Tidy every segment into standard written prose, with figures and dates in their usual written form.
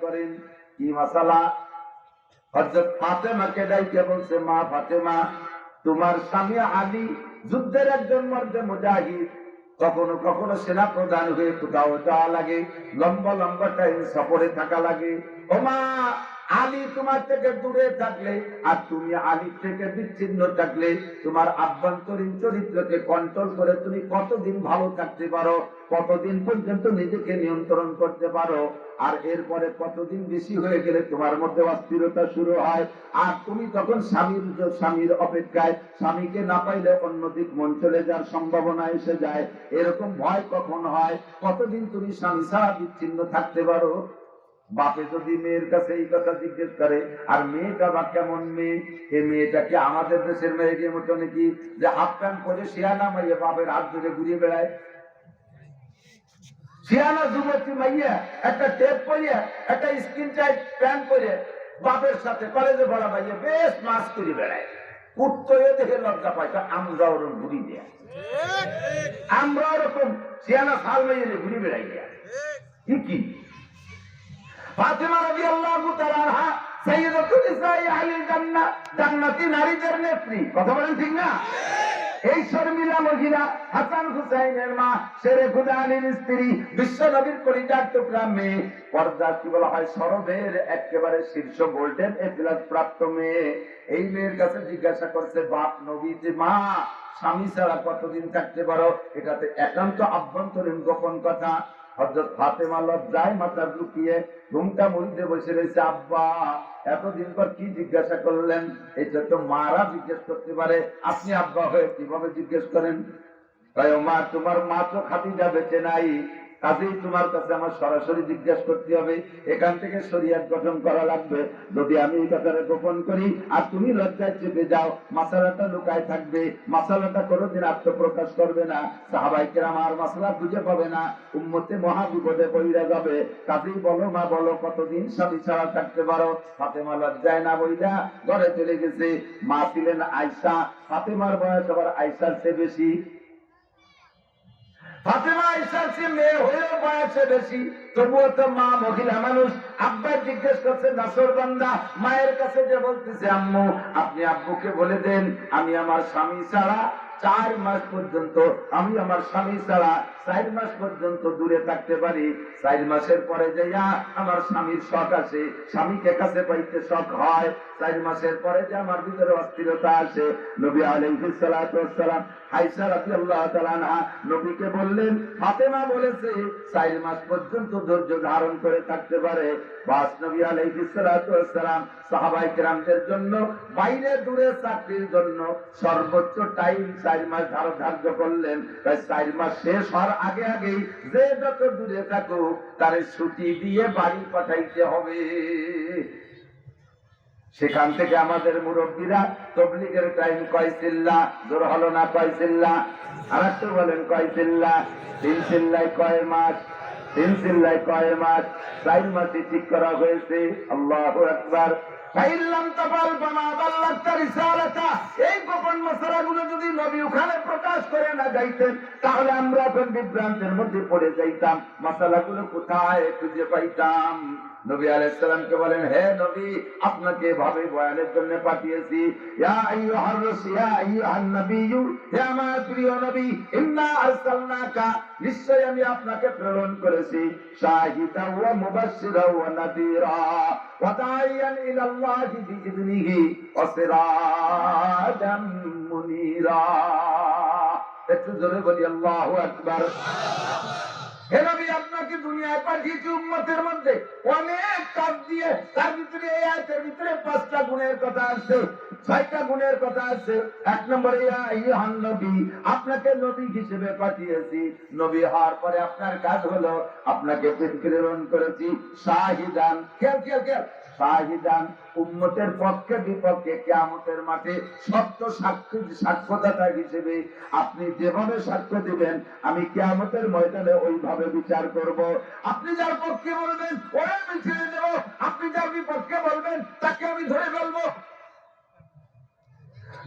করেন। কি মাসালা? হযরত ফাতেমাকে ডাইকে বলছে, মা ফাতেমা, তোমার স্বামী আলী যুদ্ধের একজন মর্দে মুজাহিদ, কখনো কখনো সেনা প্রধান হয়ে কোথাও যাওয়া লাগে, লম্বা লম্বা টাইম সফরে থাকা লাগে। ও মা, আলী তোমার থেকে দূরে থাকলে আর তুমি আলী থেকে বিচ্ছিন্ন থাকলে তোমার আভ্যন্তরীণ চরিত্রকে কন্ট্রোল করে তুমি কতদিন ভালো থাকতে পারো, কতদিন পর্যন্ত নিজেকে নিয়ন্ত্রণ করতে পারো, আর এরপরে কতদিন বেশি হয়ে গেলে তোমার মধ্যে অস্থিরতা শুরু হয়, আর তুমি তখন স্বামীর অপেক্ষায়, স্বামীকে না পাইলে অন্যদিক মন চলে যাওয়ার সম্ভাবনা এসে যায়, এরকম ভয় কখন হয়, কতদিন তুমি স্বামী ছাড়া বিচ্ছিন্ন থাকতে পারো। বাপে যদি মেয়ের কাছে এই কথা জিজ্ঞেস করে, আর মেয়েটা বা কেমন মেয়ে, এই মেয়েটাকে আমাদের দেশের মেয়েকে মতো নাকি যে হাফ প্যান্ট পরে শিয়ানা মাইয়ে বাপের হাত ধরে ঘুরিয়ে বেড়ায়? শিয়ানা যুবতী মাইয়া একটা টেপ পরিয়ে, একটা স্কিন টাইট প্যান্ট পরে বাপের সাথে কলেজে পড়া মাইয়া বেশ মাছ করে বেড়ায়। কুত্তো দেখে লজ্জা পায়, আমরা ওরকম ঘুরি দেয়া, আমরা ওরকম শিয়ানা সাল মাইয়ে ঘুরি বেড়াই দেয়া। কি ফাতেমা রাদিয়াল্লাহু তাআলা আনহা সাইয়্যিদাতুন নিসাই আহলিল জান্নাহ, জান্নাতি নারীদের নেত্রী, কথা বলেন ঠিক না? এই শর্মিলা মহিলা, হাসান হুসাইনের মা, শেরে খুদা আলীর স্ত্রী, বিশ্ব নবীর কলিজার টুকরা মেয়ে, পর্দা কি বলা হয়, সরবের একেবারে শীর্ষ গোল্ডেন এ প্লাস প্রাপ্ত মেয়ে। এই মেয়ের কাছে জিজ্ঞাসা করছে বাপ নবী যে, মা স্বামী ছাড়া কতদিন থাকতে পারো? এটাতে একান্ত আভ্যন্তরীণ গোপন কথা। হযরত ফাতেমা লজ্জায় মাথা লুকিয়ে ঘুমটা মুড়িতে বসে রয়েছে। আব্বা, এতদিন পর কি জিজ্ঞাসা করলেন? এটা তো মারা জিজ্ঞেস করতে পারে, আপনি আব্বা হয়ে কিভাবে জিজ্ঞেস করেন? তাই মা, তোমার মা তো খাদিজা বেঁচে নাই, কাজেই তোমার কাছে আমার সরাসরি জিজ্ঞাসা করতে হবে, এখান থেকে শরীয়ত গঠন করা লাগবে। যদি আমি এই কথাটা গোপন করি আর তুমি লজ্জায় চেপে যাও, মাসালাটা লুকায় থাকবে, মাসালাটা কোনোদিন আত্মপ্রকাশ করবে না, সাহাবায়ে কেরাম আর মাসলা খুঁজে পাবে না, উম্মতে মহা বিপদে পড়ে যাবে। কাজেই বলো মা, বলো কতদিন স্বামী ছাড়া থাকতে পারো? ফাতেমা লজ্জায় না বইলা ঘরে চলে গেছে। মা ছিলেন আয়েশা, ফাতেমার বয়স আবার আয়েশার চেয়ে বেশি। ফাতেমা আয়েশার চেয়ে মেয়ে হয়েও বয়সে বেশি, তবুও তো মা মহিলা মানুষ। আব্বা জিজ্ঞেস করছে নাসর বান্দা, মায়ের কাছে যে বলতেছে, আম্মু আপনি আব্বুকে বলে দেন আমি আমার স্বামী ছাড়া 4 মাস পর্যন্ত, আমি আমার স্বামী ছাড়া 4 মাস পর্যন্ত দূরে থাকতে পারি। 4 মাসের পরে যাইয়া আমার স্বামীর শখ আসে, স্বামীকে কাছে পাইতে শখ হয়। 4 মাসের পরে যে আমার ভিতরে অস্থিরতা আসে। নবী আলাইহিস সালাতু ওয়াস সালাম আয়েশা রাদিয়াল্লাহু তাআলা আনহা নবীকে বললেন, ফাতেমা বলেছে 4 মাস পর্যন্ত ধৈর্য ধারণ করে থাকতে পারে। বাস নবী আলাইহিস সালাতু ওয়াস সালাম সাহাবায়ে কেরামদের জন্য বাইরে দূরে চাকরির জন্য সর্বোচ্চ টাইম 4 মাস ধার্য করলেন। তাই 4 মাস শেষ হওয়ার আগে আগেই যে যত দূরে থাকুক তারে ছুটি দিয়ে বাড়ি পাঠাইতে হবে। সেখান থেকে আমাদের মুরব্বীরা তাবলীগের টাইম কয় চিল্লা, জোর হলো না কয় চিল্লা? আর একটু বলেন কয় চিল্লা? 3 চিল্লায় কয় মাস? 3 চিল্লায় কয় মাস? 4 মাসই ঠিক করা হয়েছে। আল্লাহু আকবার। এই গোপন মশলাগুলো যদি নবী ওখানে প্রকাশ করে না যাইতেন, তাহলে আমরা এখন বিভ্রান্তের মধ্যে পড়ে যাইতাম, মশলাগুলো কোথায় খুঁজে পাইতাম? নবী আলাইহিস সালামকে বলেন, হে নবী, আপনাকে এভাবে বয়ানের জন্য পাঠিয়েছি। ইয়া আইয়ুহার রাসূল, ইয়া আইয়ুহান নাবিয়্যু, হে আমার প্রিয় নবী, ইন্না আরসালনাকা, নিশ্চয় আমি আপনাকে প্রেরণ করেছি, শাহিদান ওয়া মুবাশশিরান ওয়া নাযীরা ওয়া দাঈয়ান ইলাল্লাহি বিইذনিহি ওয়া সিরাজাম মুনীরা। একটু জোরে বলি আল্লাহু আকবার। হে নবী, আপনাকে দুনিয়ায় পাঠিয়েছি উম্মতের মধ্যে অনেক কাজ দিয়ে, তার ভিতরে এই আয়াতের ভিতরে 5টা গুণের কথা আছে, 6টা গুণের কথা আছে। 1 নম্বরে ইয়া আইয়ুহান নবী, আপনাকে নবী হিসেবে পাঠিয়েছি। নবী হওয়ার পরে আপনার কাজ হলো, আপনাকে প্রেরণ করেছি শাহিদান, খেয়াল শাহিদান, উম্মতের পক্ষে বিপক্ষে কিয়ামতের মাঠে সত্য সাক্ষ্যদাতা হিসেবে আপনি যেভাবে সাক্ষ্য দিবেন, আমি কিয়ামতের ময়দানে ওইভাবে বিচার করব। আপনি যার পক্ষে বলবেন ওরা আমি ছেড়ে দেব, আপনি যার বিপক্ষে বলবেন তাকে আমি ধরে ফেলবো।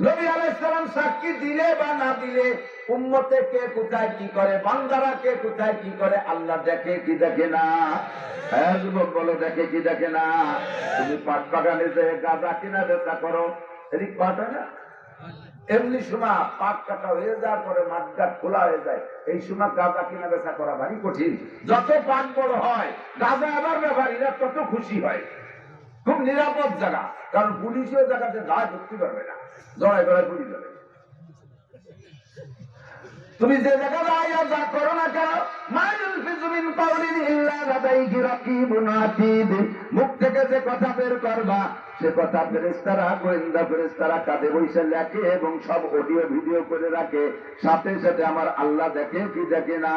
নবী আলাইহিস সালাম সাক্ষী দিলে বা না দিলে উম্মতে কে কোথায় কি করে, বান্দারা কে কোথায় কি করে আল্লাহ দেখে কি দেখে না? হ্যাঁ যুবক বলো, দেখে কি দেখে না? তুমি পাট বাগানে যে গাঁজা কিনা বেচা করো, এদিক পাট হয় না? এমনি সময় পাট কাটা হয়ে যাওয়ার পরে মাঠঘাট খোলা হয়ে যায়, এই সময় গাঁজা কিনা বেচা করা ভারী কঠিন। যত পাট বড় হয় গাঁজা আবার ব্যাপারীরা তত খুশি হয়। খুব নিরাপদ জায়গা, কারণ পুলিশের জায়গাতে গায়ে ঢুকতে পারবে না, জড়ায় জড়ায় পুলিশ যাবে। তুমি যে জায়গায় যা করো না কেন, মুখ থেকে যে কথা বের করবা সে কথা ফেরেশতারা, গোয়েন্দা ফেরেশতারা কাঁধে বসে লেখে এবং সব অডিও ভিডিও করে রাখে। সাথে সাথে আমার আল্লাহ দেখে কি দেখে না?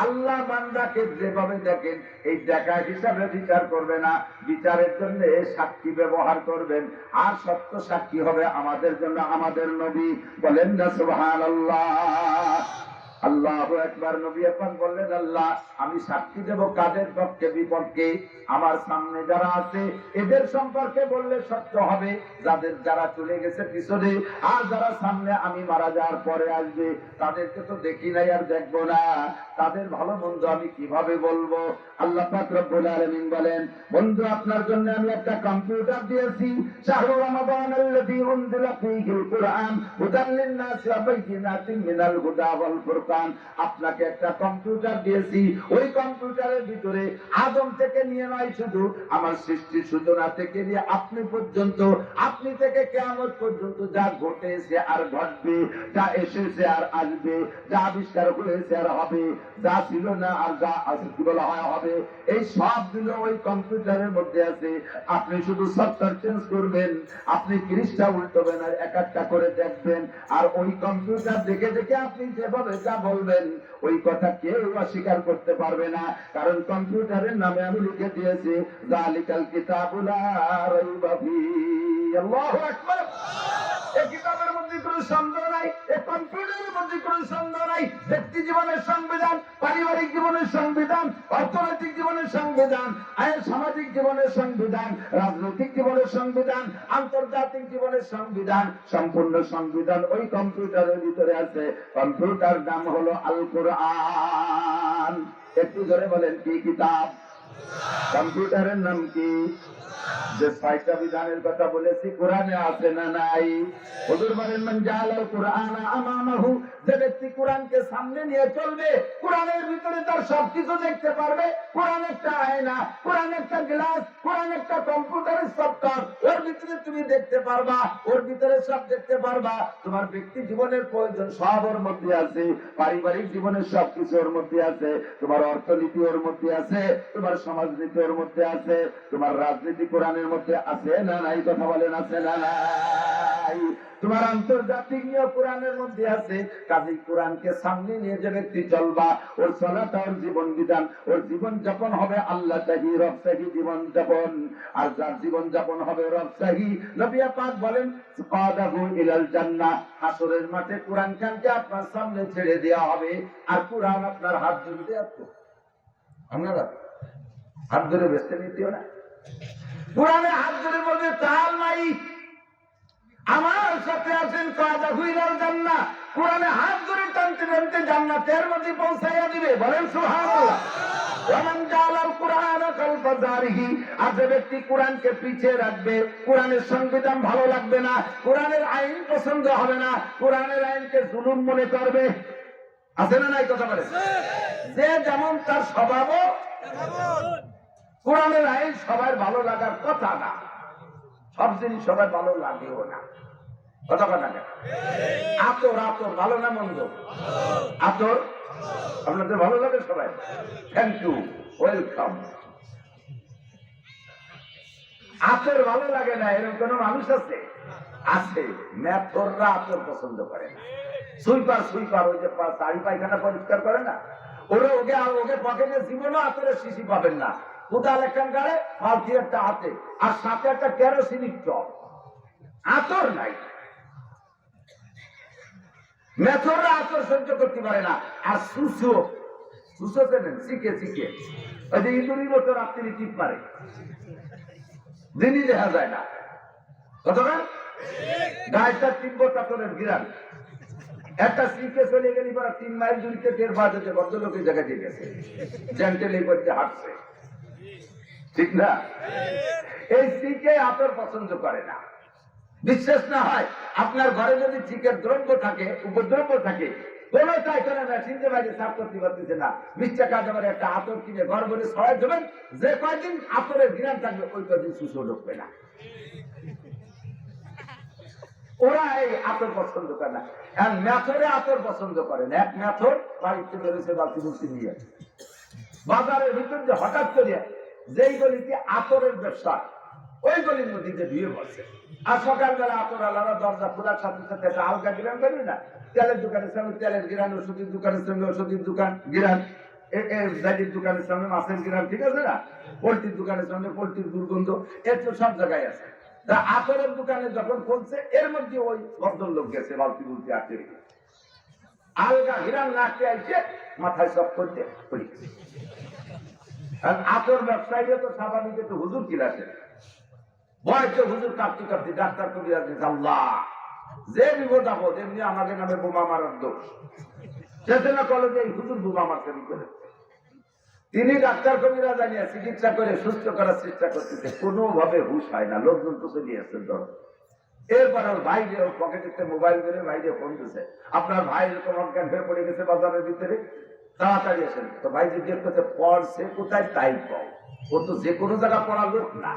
আল্লাহ বান্দাকে যেভাবে দেখেন এই দেখা হিসাবে বিচার করবে না, বিচারের জন্য সাক্ষী ব্যবহার করবেন। আর সত্য সাক্ষী হবে আমাদের জন্য আমাদের নবী। বলেন না সুবহানাল্লাহ। আল্লাহু আকবার। নবী পাক বললেন, আল্লাহ আমি সাক্ষী দেব কাদের পক্ষে বিপক্ষে? আমার সামনে যারা আছে এদের সম্পর্কে বললে সত্য হবে, যারা চলে গেছে পিছনে, আর যারা সামনে আমি মারা যাওয়ার পরে আসবে তাদেরকে তো দেখি নাই আর দেখবো না, তাদের ভালো মন্দ আমি কিভাবে বলবো? আল্লাহ পাক রব্বুল আলামিন বলেন, বন্ধু আপনার জন্য আমি একটা কম্পিউটার দিয়েছি। শাহরু রমাদান আল্লাযী উনজিলা ফীহিল কুরআন হুদাল লিন-নাসি ওয়া বাইয়িনাতিন মিনাল হুদা ওয়াল ফুরকান। আপনাকে একটা কম্পিউটার দিয়েছি, ওই কম্পিউটারের ভিতরে আদম থেকে নিয়ে নয়, শুধু আমার সৃষ্টির সূচনা থেকে নিয়ে আপনি পর্যন্ত, আপনি থেকে কিয়ামত পর্যন্ত যা ঘটেছে আর ঘটবে, যা এসেছে আর আসবে, যা আবিষ্কার হয়েছে আর হবে, যা ছিল না আর যা কি বলা হয় হবে, এই সবগুলো ওই কম্পিউটারের মধ্যে আছে। আপনি শুধু সফটওয়্যার চেঞ্জ করবেন, আপনি পৃষ্ঠা উল্টাবেন আর এক একটা করে দেখবেন, আর ওই কম্পিউটার দেখে দেখে আপনি যেভাবে যা বলবেন ওই কথা কেউ অস্বীকার করতে পারবে না, কারণ কম্পিউটারের নামে আমি লিখে দিয়েছি যালিকাল কিতাবুল লা রাইবা ফীহি। আল্লাহু আকবার। এই কিতাবের মধ্যে কোনো সন্দেহ নাই, এই কম্পিউটারের মধ্যে কোনো সন্দেহ নাই। ব্যক্তি জীবনের সংবিধান, পারিবারিক জীবনের সংবিধান, অর্থনৈতিক জীবনের সংবিধান, সামাজিক জীবনের সংবিধান, রাজনৈতিক জীবনের সংবিধান, আন্তর্জাতিক জীবনের সংবিধান, সম্পূর্ণ সংবিধান ওই কম্পিউটারের ভিতরে আছে। কম্পিউটার নাম হলো আল কোরআন। একটু ধরে বলেন কি কিতাব? কম্পিউটারের নাম কি? যে 6টা বিধানের কথা বলেছি কোরআনে আছে না নাই? হুজুর বলেন, মান জাআলাল কুরআনা আমামাহু, যে ব্যক্তি কোরআনকে সামনে নিয়ে চলবে, কোরআনের ভিতরে তার সবকিছু দেখতে পারবে। কোরআন একটা আয়না, কোরআন একটা গ্লাস, কোরআন একটা কম্পিউটারের সফটওয়্যার, ওর ভিতরে তুমি দেখতে পারবা, ওর ভিতরে সব দেখতে পারবা। তোমার ব্যক্তি জীবনের প্রয়োজন সব ওর মধ্যে আছে, পারিবারিক জীবনের সবকিছু ওর মধ্যে আছে, তোমার অর্থনীতি ওর মধ্যে আছে, তোমার সমাজনীতি ওর মধ্যে আছে, তোমার রাজনীতি কোরআনের মধ্যে আছে না নাই? কথা বলেন আছে না নাই? তোমার আন্তর্জাতিক নিয়ে কোরআনের মধ্যে আছে। কাজী কোরআনকে সামনে নিয়ে যে ব্যক্তি চলবা, ওর চলাটা, ওর জীবন বিধান, ওর জীবন যাপন হবে আল্লাহ তাহি রব তাহি জীবন যাপন। আর যার জীবন যাপন হবে রব তাহি, নবী পাক বলেন কাদাহু ইলাল জান্নাহ, হাসরের মাঠে কোরআন খানকে আপনার সামনে ছেড়ে দেওয়া হবে, আর কোরআন আপনার হাত ধরে দেওয়া। আপনারা হাত ধরে বেঁচতে নিতেও না, কোরআনে হাত ধরে বলবে তাল নাই আমার সাথে আছেন কাদাহু ইলাল জান্নাহ, কোরআনে হাত ধরে টানতে টানতে জান্নাতের মধ্যে পৌঁছাইয়া দিবে। বলেন সুবহানাল্লাহ। ওয়ামান জাআলাল কুরআনা খালফা যারিহি, আর যে ব্যক্তি কোরআনকে পিছিয়ে রাখবে, কোরআনের সংবিধান ভালো লাগবে না, কোরআনের আইন পছন্দ হবে না, কোরআনের আইনকে জুলুম মনে করবে, আছে না নাই? কথা বলে, যে যেমন তার স্বভাবও, কোরআনের আইন সবার ভালো লাগার কথা না, সব জিনিস সবাই ভালো লাগেও না। কথা কথা না। আতর, আতর ভালো না মন্দ? আতর আপনাদের ভালো লাগে সবাই? Thank you, welcome. আতর ভালো লাগে না এরকম কোন মানুষ আছে? আছে। ম্যাথররা আতর পছন্দ করে না। সুইপার, সুইপার ওই যে চারি পায়খানা পরিষ্কার করে না, ওরা ওকে পকেটে জীবনও আতরের শিশি পাবেন না। কোদাল একখান গাড়ে, বালতি একটা হাতে, আর সাথে একটা কেরোসিনের টপ, আতর নাই। মেথররা আতর সহ্য করতে পারে না। আর সুসো, সুসো কেনেন শিখে শিখে, ওই যে ইঁদুরির মতো রাত্রি টিপ মারে, দিনই দেখা যায় না। কতক্ষণ গায়েটা তীব্র কাতরের গিরান, একটা সিকে চলে গেলি পরে 3 মাইল দূরতে টের পাওয়া যেতে ভদ্রলোকের জায়গায় দিয়ে গেছে, জেন্টেলি করতে হাঁটছে, ঠিক না? এই সিকে আতর পছন্দ করে না। বিশ্বাস না হয় আপনার ঘরে যদি চিকের দ্রব্য থাকে, উপদ্রব্য থাকে, কোনো চাই করে না, চিনতে বাইরে সাফ করতে পারতেছে না, 20 টাকা দামের একটা আতর কিনে ঘর ভরে সবাই দেবেন, যে কয়দিন আতরের ঘৃণা থাকবে ওই কয়দিন সুস্থ ঢুকবে না। ওরা এই আতর পছন্দ করে না। আর মেথরে আতর পছন্দ করে না। এক মেথর বাড়িতে বেরোছে বালতি বুলতি নিয়ে বাজারের ভিতর যে হঠাৎ করে যেই গলিতে আতরের ব্যবসা, ওই গলির মধ্যে ভিড় বসে। আর সকালবেলা আতর আলাদা দরজা খোলার সাথে সাথে একটা হালকা গিরান বেরোয় না, তেলের দোকানের সঙ্গে তেলের গিরান, ওষুধের দোকানের সঙ্গে ওষুধের দোকান গিরান, ডালির দোকানের সঙ্গে মাছের গিরান, ঠিক আছে না? পোল্ট্রির দোকানের সঙ্গে পোল্ট্রির দুর্গন্ধ, এর তো সব জায়গায় আছে। আতরের দোকানে যখন খুলছে এর মধ্যে ওই ভদ্রলোক গেছে বালতি বুলতি আটকে আলগা হিরান নাচতে আইছে, মাথায় সব করতে পড়েছে। আতর ব্যবসায়ীরা তো স্বাভাবিক একটু হুজুর কিলাসে বয়সে হুজুর কাঁপতে কাঁপতে ডাক্তার কবিরাজ আল্লাহ যে বিপদ আপদ এমনি আমাকে নামে বোমা মারার দোষ, সেটা না কলেজে এই হুজুর বোমা মারতে করে। তিনি ডাক্তার কবিরা জানিয়ে চিকিৎসা করে সুস্থ করার চেষ্টা করতেছে, কোনোভাবে হুশ হয় না, লোকজন তো চলে আসছে ধর। এরপর ওর ভাই যে ওর পকেটে মোবাইল করে ভাই যে ফোন দিচ্ছে, আপনার ভাই এরকম অজ্ঞান হয়ে পড়ে গেছে বাজারের ভিতরে, তাড়াতাড়ি আসেন। তো ভাই জিজ্ঞেস করছে পড়ছে কোথায়, তাই পাও, ও তো যে কোনো জায়গা পড়া লোক না।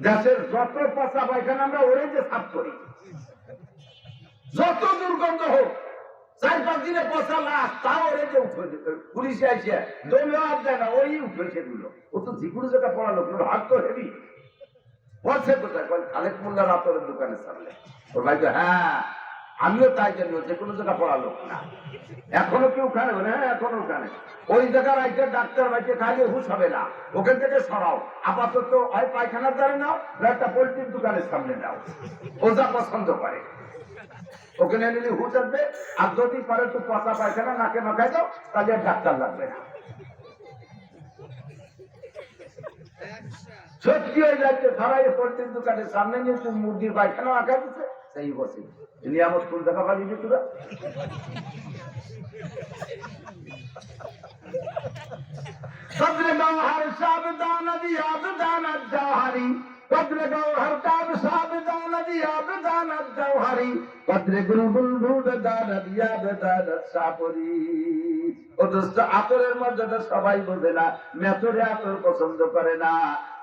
দেশের যত পচা পায়খানা আমরা ওরে যে সাফ করি, যত দুর্গন্ধ হোক, 4-5 দিনে পচা লাশ তাও ওরে যে উঠে পুলিশে আসে দলীয় হাত দেয় না, ওই উঠে সেগুলো। ও তো যে কোনো জায়গা পড়া লোক, হাত তো হেভি। পড়ছে কোথায়? খালেদ মোল্লার আতরের দোকানের সামনে। ওর ভাই তো হ্যাঁ আমিও তাই জানি, যে কোনো জায়গা পড়া লোক না। এখনো কেউ খানে বলে, হ্যাঁ এখনো খানে। ওই জায়গার আইতে ডাক্তার ভাইকে খাইলে হুশ হবে না, ওখান থেকে সরাও। আপাতত হয় পায়খানার দ্বারে নাও, একটা পোল্ট্রির দোকানের সামনে নাও, ও যা পছন্দ করে ওখানে নিলে হুশ আসবে। আর যদি পারে তো পচা পায়খানা নাকে মাখাই দাও, তাহলে আর ডাক্তার লাগবে না। সত্যি হয়ে যাচ্ছে, ধরাই পোল্ট্রির দোকানের সামনে নিয়ে তুমি মুরগির পায়খানা আঁকা দিচ্ছে, সেই বসে নিয়ামত ফুল দেখা পাবি যে তোরা। সদরে গৌহর সাবধান দিয়া বিধানত জওহারি, কদরে গৌহর কাব সাবধান দিয়া বিধানত জওহারি, কদরে গুলবুল ভুল দান দিয়া বিধানত সাপরি। ও দোস্ত, আতরের মর্যাদা সবাই বোঝে না। মেথরে আতর পছন্দ করে না,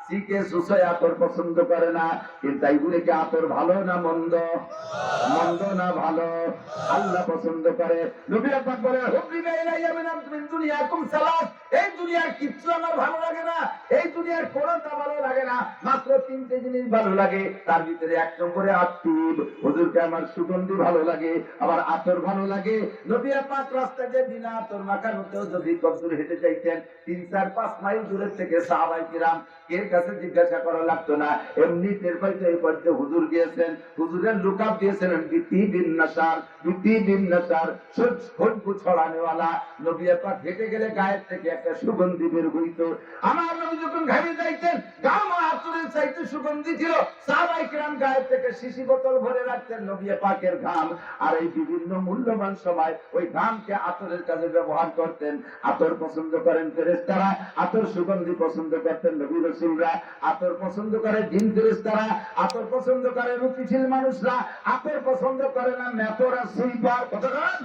সিকে সুসয় আতর পছন্দ করে না। কিন্তু এইগুলি কি আতর ভালো না মন্দ? মন্দ না ভালো? আল্লাহ পছন্দ করে। নবী পাক বলে হুবরিনা ইলাইয়া মিন দুনিয়াকুম সালাত, এই দুনিয়ার কিচ্ছু আমার ভালো লাগে না, এই দুনিয়ার কোনটা ভালো লাগে না, মাত্র 3টে জিনিস ভালো লাগে। তার ভিতরে 1 নম্বরে আত্মীব, হুজুরকে আমার সুগন্ধি ভালো লাগে, আবার আতর ভালো লাগে। নবী পাক রাস্তায় যে বিনা আতর মাখানোতেও যদি কতদূর হেঁটে যাইতেন, 3-4-5 মাইল দূরের থেকে সাহাবায়ে কিরাম এর কাছে জিজ্ঞাসা করা লাগতো না, এমনি টের পাইতে এই পর্যন্ত হুজুর গিয়েছেন। হুজুরের লুকাপ দিয়েছিলেন বিতি বিন নাসার খুশবু ছড়ানেওয়ালা। নবী পাক হেঁটে গেলে গায়ের থেকে একটা সুগন্ধি বের হইত। আমার নবী যখন ঘামে যাইতেন, গাম আতরের চাইতে সুগন্ধি ছিল। সাহাবায়ে কিরাম গায়ের থেকে শিশি বোতল ভরে রাখতেন নবী পাকের ঘাম। আর এই বিভিন্ন মূল্যবান সময় ওই ঘামকে আতরের কাজে ব্যবহার করতেন। আতর পছন্দ করেন ফেরেশতারা, আতর সুগন্ধি পছন্দ করতেন নবী রাসূলরা, আতর পছন্দ করে জিন ফেরেশতারা, আতর পছন্দ করে রুচিশীল মানুষরা, আতর পছন্দ করে না মেথর আর সুইপার। কতক্ষণ?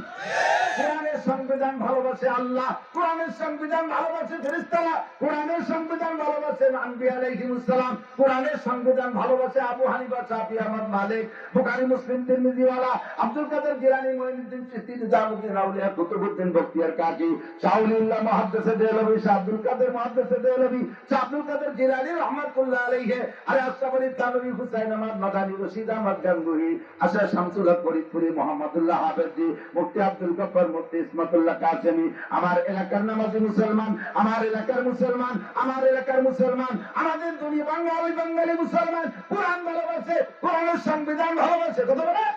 কোরআনের সংবিধান ভালোবাসে আল্লাহ, কোরআনের সংবিধান ভালোবাসে ফেরেশতারা, কোরআনের সংবিধান ভালোবাসেন আম্বিয়া আলাইহিমুস সালাম, কোরআনের সংবিধান ভালোবাসে আবু হানিফা, শাফি, আহমদ, মালিক, বুখারী, মুসলিম, তিরমিজি ওয়ালা, আব্দুল কাদের জিলানী, মুঈনুদ্দিন চিশতি, নিজামুদ্দিন আউলিয়া, কুতুবউদ্দিন বখতিয়ার কাজী, শাউলিউল্লাহ মুহাদ্দিসে দেহলভী, শাহ আব্দুল কাদের মুহাদ্দিসে দেহলভী, শাহ আব্দুল কাদের জিলানী রাহমাতুল্লাহ আলাইহি, আরে আসসাবরী তানভী, হুসাইন আহমদ মাদানী, রশিদ আহমদ গাঙ্গুহি, আশা শামসুল হক ফরিদপুরি, মুহাম্মদুল্লাহ হাফেজি, মুফতি আব্দুল গফফার, মুফতি ইসমাতুল্লাহ কাসেমি। আমার এলাকার নামাজি মুসলমান, আমার এলাকার মুসলমান, আমার এলাকার মুসলমান, আমাদের দুনিয়া বাঙালি বাঙালি মুসলমান কোরআন ভালোবাসে, কোরআনের সংবিধান ভালোবাসে। কত বলেন?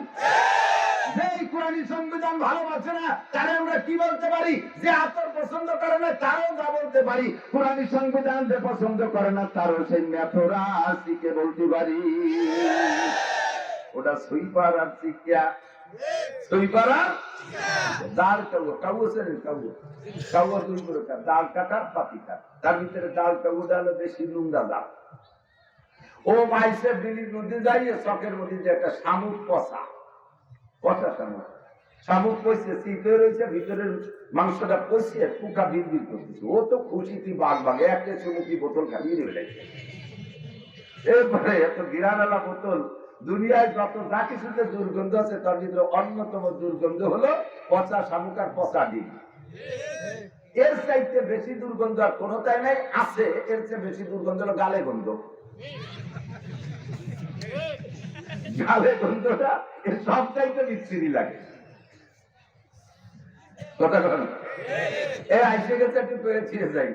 যেই কোরআনী সংবিধান ভালোবাসে না তারা আমরা কি বলতে পারি? যে আতর পছন্দ করে না তারও যা বলতে পারি। কোরআনী সংবিধান যে পছন্দ করে না তারও সেই মেথরা আসিকে বলতে পারি। ওটা সুইপার আর শিক্ষা তুই পারা ডাল কাউয়া কাউয়া সেরেন কাউয়া কাউয়া দুই প্রকার, ডাল কাটার পাতি কাট, তার ভিতরে ডাল কাউয়া ডাল বেশি নোংরা ডাল। ও মাইসে বিলির মধ্যে যাইয়ে চকের মধ্যে যে একটা শামুক পচা পচা শামুক, শামুক পচে চিপে রয়েছে, ভিতরের মাংসটা পচিয়ে পোকা বিড়বিড় করতেছে। ও তো খুশিতে বাঘ বাঘে একটা চুমুকি বোতল খাইয়ে ফেলেছে। এরপরে এত গিরানালা বোতল, দুনিয়ায় যত যা কিছুতে দুর্গন্ধ আছে তার ভিতরে অন্যতম দুর্গন্ধ হলো পচা শামুক আর পচা ডিম। এর চাইতে বেশি দুর্গন্ধ আর কোনোটাই নাই, আছে এর চেয়ে বেশি দুর্গন্ধ হলো গালে গন্ধ। গালে গন্ধটা এর সব চাইতে বিচ্ছিরি লাগে। কথা বলেন, এ আইসে গেছে একটু পেয়েছি যাই,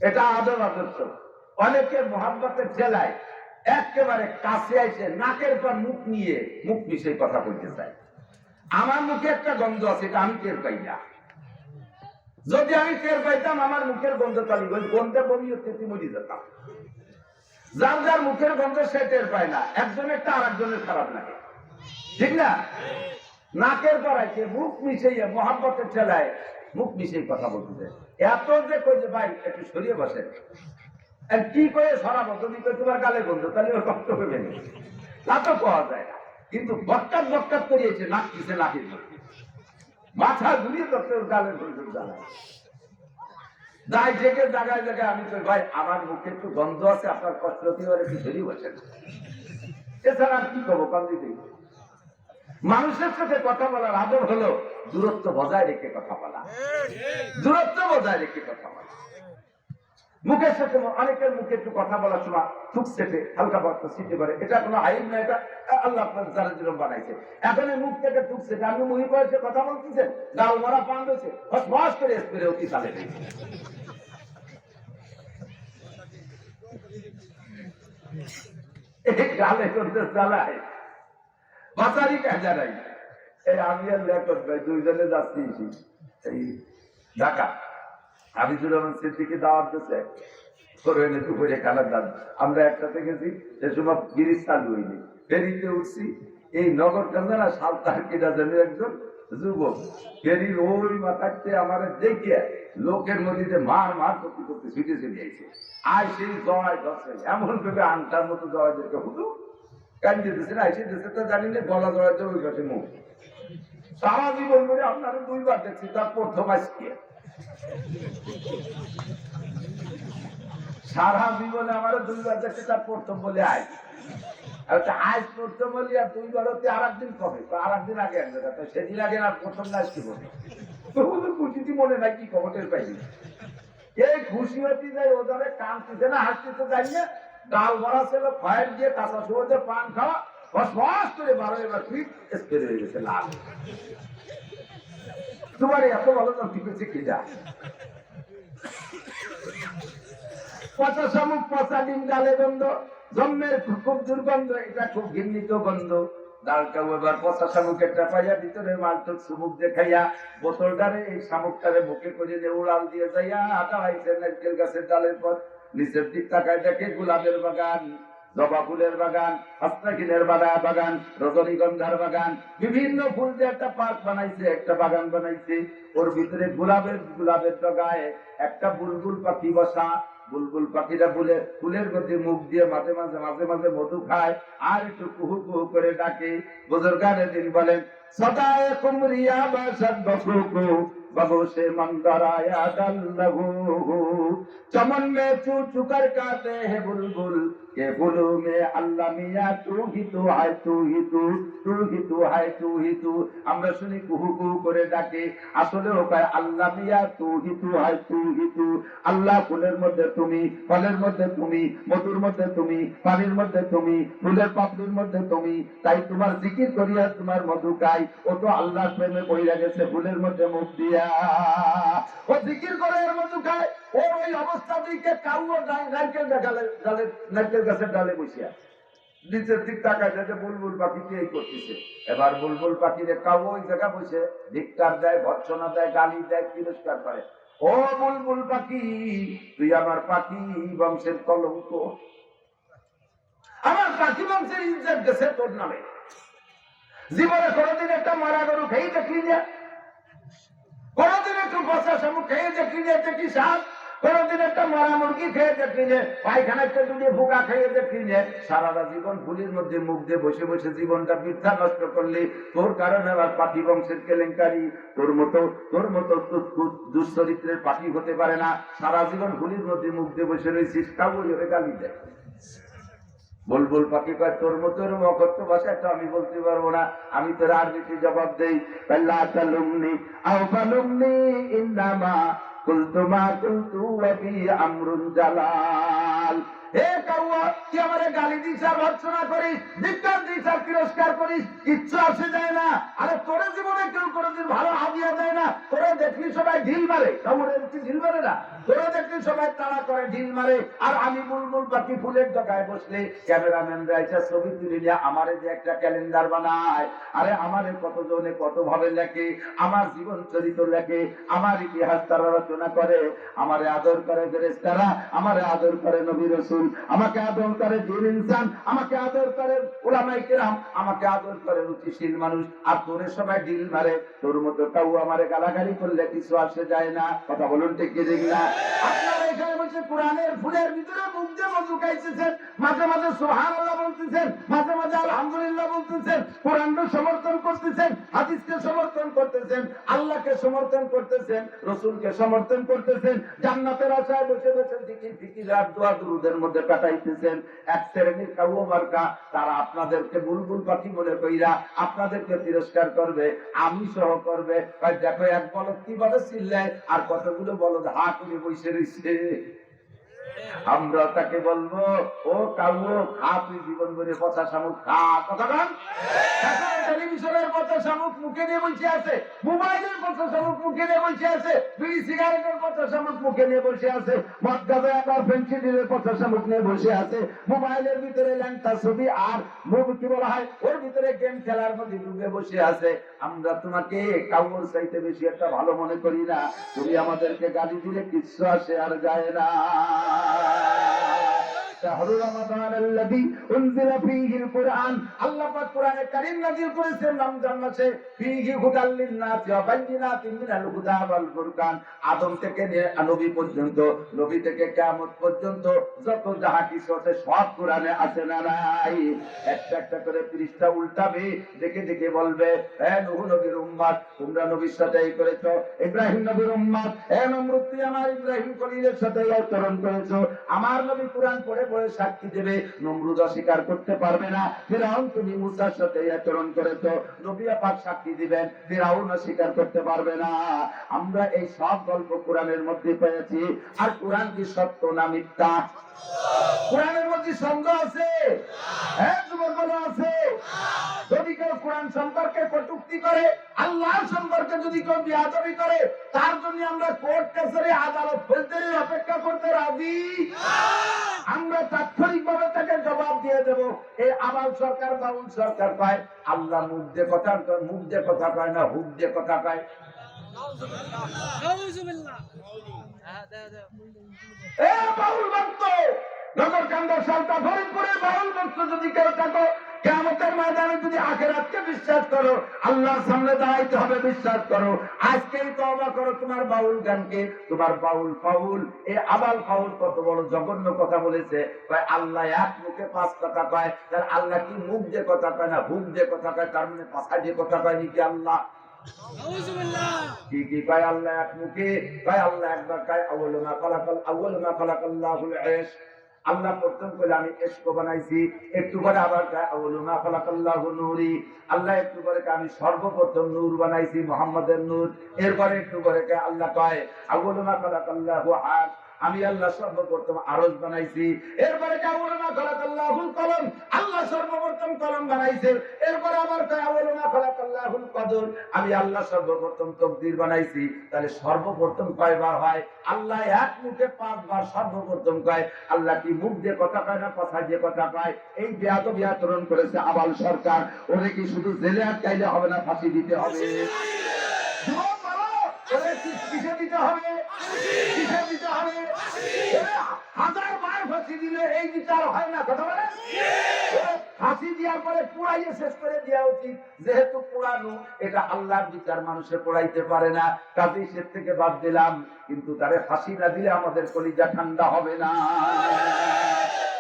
এটা আদর আদর্শ। অনেকে মোহাম্মতের জেলায় একেবারে কাছে আইসে নাকের পর মুখ নিয়ে মুখ মিশিয়ে কথা বলতে চায়। আমার মুখে একটা গন্ধ আছে, এটা আমি টের পাই না। যদি আমি টের পাইতাম আমার মুখের গন্ধ তালি গন্ধে বমি হতে মরি যেতাম। যার যার মুখের গন্ধ সে টের পায় না, একজনেরটা আর একজনের খারাপ লাগে, ঠিক না? নাকের পর আইসে মুখ মিশিয়ে মোহাম্মতের ঠেলায় মুখ মিশিয়ে কথা বলতে চায়। এত যে কই যে ভাই একটু সরিয়ে বসেন, কি করে সরাবো, যদি তোমার গালে গন্ধ তাহলে ওর কষ্ট হবে না, তা তো পাওয়া যায় না। কিন্তু বক্কাত বক্কাত করিয়েছে নাক পিছে নাকের মধ্যে, মাথা ঘুরিয়ে ধরতে ওর গালের গন্ধ জ্বালায়। যাই থেকে জায়গায় জায়গায় আমি তো ভাই আমার মুখে একটু গন্ধ আছে, আপনার কষ্ট হতে পারে, একটু সরিয়ে বসেন। এছাড়া আর কি করবো কান্দিতে? মানুষের সাথে কথা বলার আদর হলো দূরত্ব বজায় রেখে কথা বলা, দূরত্ব বজায় রেখে কথা বলা। মুখের সাথে অনেকের মুখে একটু কথা বলার সময় থুক সেটে হালকা বার্তা ছিটে পারে, এটা কোনো আইন না, এটা আল্লাহ আপনার যারা যেরকম বানাইছে। এখন এই মুখ থেকে থুক সেটে আপনি মুহি পড়েছে কথা বলতেছেন, গাল মরা পান রয়েছে, হস করে স্প্রে অতি তালে গালে করতে চালায় বাঁচারি কাজা নাই। এই আমি আর লেখক ভাই দুইজনে যাচ্ছি এই ঢাকা, হাবিজুর রহমান সিদ্দিকী দাওয়াত দিচ্ছে দুপুরে খানার দাম। আমরা একসাথে গেছি, সে সময় ব্রিজ চালু হয়নি, ফেরিতে উঠছি। এই নগর কান্দানা সালতার কেটা যেন একজন যুবক ফেরির ওই মাথাতে আমার দেখিয়ে লোকের মধ্যে মার মার করতে করতে ছুটে চলে যাইছে। আয় সেই জয় ধরছে এমন ভেবে আংটার মতো জয় দেখে হুদু কান্দি দিচ্ছে না, এসে দিচ্ছে তো জানি না, গলা জড়াতে ওই কাছে মুখ। সারা জীবন ধরে আপনারা দুইবার দেখছি, তার প্রথম আজকে সারা জীবনে আমার দুইবার দেখছি, তার প্রথম বলে আয় আজ প্রথম বলি আর দুইবার হচ্ছে আর একদিন কবে, আর একদিন আগে এক জায়গা, সেদিন আগে আর প্রথম না আসতে বলে খুশিটি মনে নাই কি খবরের পাইনি। এই খুশি হতে যাই ওদের কাঁদতেছে না হাসতেছে যাই না, ডাল ভরা ছিল ফায়ার দিয়ে কাঁচা শুয়োতে পান খাওয়া বস করে 12 এবার ফিট স্প্রে হয়ে গেছে লাল। তোমার এত ভালো নাম টিপেছে কি যা পচা শামুক পচা ডিম গালে গন্ধ, জন্মের খুব দুর্গন্ধ, এটা খুব ঘৃণিত গন্ধ। ডালটাও এবার পচা শামুক একটা পাইয়া ভিতরে মালটুক সুমুক দেখাইয়া বোতলটারে এই শামুকটারে বুকে করে যে উড়াল দিয়ে যাইয়া দাঁড়াইছে নারকেল গাছের ডালের পর। নিচের দিক তাকায় দেখে গোলাপের বাগান, জবা ফুলের বাগান, হাসনাখিনের বাগান, রজনীগন্ধার বাগান, বিভিন্ন ফুল দিয়ে একটা পার্ক বানাইছে, একটা বাগান বানাইছে। ওর ভিতরে গোলাপের ডগায় একটা বুলবুল পাখি বসা। বুলবুল পাখিরা ফুলের মধ্যে মুখ দিয়ে মাঝে মাঝে মধু খায় আর একটু কুহু কুহু করে ডাকে। বুজুর্গানে দিন বলেন সদায়ে কুমরিয়া বাসাদ বফুকু বাবু সে मंदराया दल लगू चमन में चू चुकर काते हैं बुलबुल ये बुलू में अल्लाह मियां तू ही तू है तू ही तू है तू ही तू। আমরা শুনি কুহু কুহু করে ডাকে, আসলে ওকায় আল্লাহ মিয়া তু হি তু হয় তু হি তু। আল্লাহ ফুলের মধ্যে তুমি, ফলের মধ্যে তুমি, মধুর মধ্যে তুমি, পানির মধ্যে তুমি, ফুলের পাপড়ির মধ্যে তুমি। তাই তোমার জিকির করিয়া তোমার মধু খাই। ও তো আল্লাহর প্রেমে পড়িয়া গেছে ফুলের মধ্যে মুখ দিয়া, ও জিকির করে এর মধু খায়। ও ওই অবস্থা দিকে কাউও নারকেল গাছের ডালে বসিয়া নিচের দিক তাকায় দেখে বুলবুল পাখি কে করতেছে। এবার বুলবুল পাখিরে কাউ ওই জায়গা বসে ধিক্কার দেয়, ভর্ৎসনা দেয়, গালি দেয়, তিরস্কার করে। ও বুলবুল পাখি, তুই আমার পাখি বংশের কলঙ্ক, আমার পাখি বংশের ইজ্জত গেছে তোর নামে। জীবনে কোনোদিন একটা মারা গরু খেয়ে দেখি না, কোনোদিন একটু বসা শামুক খেয়ে দেখি না, দেখি সাপ, কোনোদিন একটা মরা মুরগি খেয়ে দেখি না, পায়খানায় যদি পোকা খেয়ে দেখি না। সারাটা জীবন ফুলির মধ্যে মুখ দিয়ে বসে বসে জীবনটা বৃথা নষ্ট করলে তোর কারণে আবার পাখি বংশের কেলেঙ্কারি। তোর মতো দুশ্চরিত্রের পাখি হতে পারে না। সারা জীবন ফুলির মধ্যে মুখ দিয়ে বসে রয়েছিস, কাউ গালি দেয়। বুলবুল পাখি কয় তোর মতো অকথ্য ভাষায় তো আমি বলতে পারবো না, আমি তোর আরবিতে জবাব দেই। লা তালুমনি আও ফালুমনি ইন্নামা কুলতু মা কুলতু ওয়া বি আমরুন জালাল। হে কাউয়া, তুই আমারে গালি দিস আর ভর্ৎসনা করিস, ধিক্কার দিস আর তিরস্কার করিস, কিচ্ছু আসে যায় না। আরে তোর জীবনে কেউ কোনোদিন ভালো হাদিয়া দেয় না। তোরা দেখলি সবাই ঢিল মারে, কাউরে ঢিল মারে না। তোরা দেখলি সবাই তাড়া করে ঢিল মারে। আর আমি বুলবুল পাখি ফুলের ডগায় বসলে ক্যামেরাম্যানরা এসে ছবি তুলে নিয়ে আমারে যে একটা ক্যালেন্ডার বানায়। আরে আমারে কতজনে কত ভাবে লেখে, আমার জীবন চরিত্র লেখে, আমার ইতিহাস তারা রচনা করে। আমারে আদর করে ফেরেশতারা, আমারে আদর করে নবী রাসূল, আমাকে আদর করে জিন ইনসান, আমাকে আদর করে উলামায়ে কেরাম, আমাকে আদর করে রুচিশীল মানুষ। আর তোরে সবাই ঢিল মারে। তোর মতো কাউ আমারে গালাগালি করলে কিছু আসে যায় না। কথা বলুন ঠিক কি ঠিক না? আপনারা এখানে বসে কোরআনের ফুলের ভিতরে মুখ দিয়ে মধু খাইতেছেন, মাঝে মাঝে সুবহানাল্লাহ বলতেছেন, মাঝে মাঝে আলহামদুলিল্লাহ বলতেছেন, কোরআনকে সমর্থন করতেছেন, হাদিসকে সমর্থন করতেছেন, আল্লাহকে সমর্থন করতেছেন, রাসূলকে সমর্থন করতেছেন, জান্নাতের আশায় বসে বসে জিকির ফিকির আর দোয়া দুরুদের মধ্যে কাটাইতেছেন। এক শ্রেণীর কাউ মার্কা তারা আপনাদেরকে বুলবুল পাখি মনে কইরা আপনাদেরকে তিরস্কার করবে, আমি সহ করবে। দেখো এক বলদ কিভাবে চিল্লায় আর কতগুলো বলদ হা করে বসে রয়েছে। আমরা তাকে বলবো, ও কাউ খা, তুই জীবন ভরে পচা শামুক খা। কথা বল। টেলিভিশনের পচা শামুক মুখে নিয়ে বসে আছে, মোবাইলের পচা শামুক মুখে নিয়ে বসে আছে, বিড়ি সিগারেটের পচা শামুক মুখে নিয়ে বসে আছে, মদ গাঁজা আবার ফেন্সিডিলের পচা শামুক নিয়ে বসে আছে, মোবাইলের ভিতরে ল্যাংটা ছবি আর মুভ কি বলা হয় ওর ভিতরে গেম খেলার মধ্যে ডুবে বসে আছে। আমরা তোমাকে কাউর চাইতে বেশি একটা ভালো মনে করি না। তুমি আমাদেরকে গালি দিলে কিচ্ছু আসে আর যায় না। শাহরু রমাদানাল্লাযী উনজিলা ফীহিল কুরআন, আল্লাহ পাক কোরআনে কারীম নাযিল করেছেন রমজান মাসে। ফীহি হুদাল লিন-নাসি ওয়া বাইয়িনাতিন মিনাল হুদা ওয়াল ফুরকান। আদম থেকে নিয়ে নবী পর্যন্ত, নবী থেকে কিয়ামত পর্যন্ত যত যাহা কিছু আছে সব কোরআনে আছে না নাই? একটা একটা করে পৃষ্ঠা উল্টাবে, দেখে দেখে বলবে, হে নূহ নবীর উম্মত, তোমরা নবীর সাথে এই করেছো। ইব্রাহিম নবীর উম্মত, হে নমরুদ, তুই আমার ইব্রাহিম খলিলের সাথে আচরণ করেছো। আমার নবী কোরআন পড়ে পড়ে সাক্ষী দেবে, নমরুদ অস্বীকার করতে পারবে না। ফিরআউন, তুমি মুসার সাথে আচরণ করেছো, নবী পাক সাক্ষী দিবেন, ফিরআউন অস্বীকার করতে পারবে না। আমরা এই সব গল্প কোরআনের মধ্যে পেয়েছি। আর কোরআন কি সত্য না মিথ্যা? কোরআনের মধ্যে সন্দেহ আছে? হ্যাঁ যুবক বলো আছে। যদি কেউ কোরআন সম্পর্কে কটূক্তি করে, আল্লাহ সম্পর্কে যদি কেউ বেয়াদবি করে, তার জন্য আমরা কোর্ট কাছারি আদালত ফৌজদারি অপেক্ষা করতে রাজি। আমরা তাৎক্ষণিকভাবে তাকে জবাব দিয়ে দেব। এই আবাল সরকার বাউল সরকার কয় আল্লাহ মুখ দিয়ে কথা কয় না, হুক দিয়ে কথা কয়। এ বাউল ভক্ত, নগরকান্দা সালতা ফরিদপুরের বাউল ভক্ত যদি কেউ থাকো, কিয়ামতের ময়দানে যদি আখিরাতকে বিশ্বাস করো, আল্লাহর সামনে দাঁড়াইতে হবে বিশ্বাস করো, আজকেই তওবা করো তোমার বাউল গানকে। তোমার বাউল ফাউল, এই আবাল ফাউল কত বড় জঘন্য কথা বলেছে। কয় আল্লাহ এক মুখে পাঁচ কথা কয়। তার আল্লাহ কি মুখ দিয়ে কথা কয় না হুক দিয়ে কথা কয়? তার মানে পাছা দিয়ে কথা কয় নাকি আল্লাহ? কি কি কয় আল্লাহ এক মুখে? কয় আল্লাহ একবার কয় আউয়ালু মা খালাকাল্লাহুল ইশক। আল্লাহ প্রথম করে আমি ইশক বানাইছি, একটু পরে আবার কয় আউয়ালু মা খালাকাল্লাহু নূরি। আল্লাহ একটু পরে কয় আমি সর্বপ্রথম নূর বানাইছি, মুহাম্মাদের নূর। এরপরে একটু পরে কয় আল্লাহ কয় আউয়ালু মা খালাকাল্লাহু আরশ, আমি আল্লাহ সর্বপ্রথম আরশ বানাইছি। এরপরে আউয়ালু মা খালাকাল্লাহুল কলম, আল্লাহ সর্বপ্রথম কলম বানাইছে। এরপরে আবার কয় আউয়ালু মা খালাকাল্লাহুল কদর, আমি আল্লাহ সর্বপ্রথম তকদির বানাইছি। তাহলে সর্বপ্রথম কয়বার হয়? আল্লাহ এক মুখে পাঁচবার সর্বপ্রথম কয়। আল্লাহ কি মুখ দিয়ে কথা কয় না কথা দিয়ে কথা কয়? এই বেয়াদবি আচরণ করেছে আবাল সরকার। ওরে কি শুধু জেলে আটকাইলে হবে না, ফাঁসি দিতে হবে? কিসে দিতে হবে? কিসে দিতে হবে? 1000 বার ফাঁসি দিলে এই বিচার হয় না। কথা বলে ফাঁসি দেওয়ার পরে পুরাইয়ে শেষ করে দেওয়া উচিত। যেহেতু পুরানো, এটা আল্লাহর বিচার মানুষে পড়াইতে পারে না, কাজেই সে থেকে বাদ দিলাম। কিন্তু তারে ফাঁসি না দিলে আমাদের কলিজা ঠান্ডা হবে না।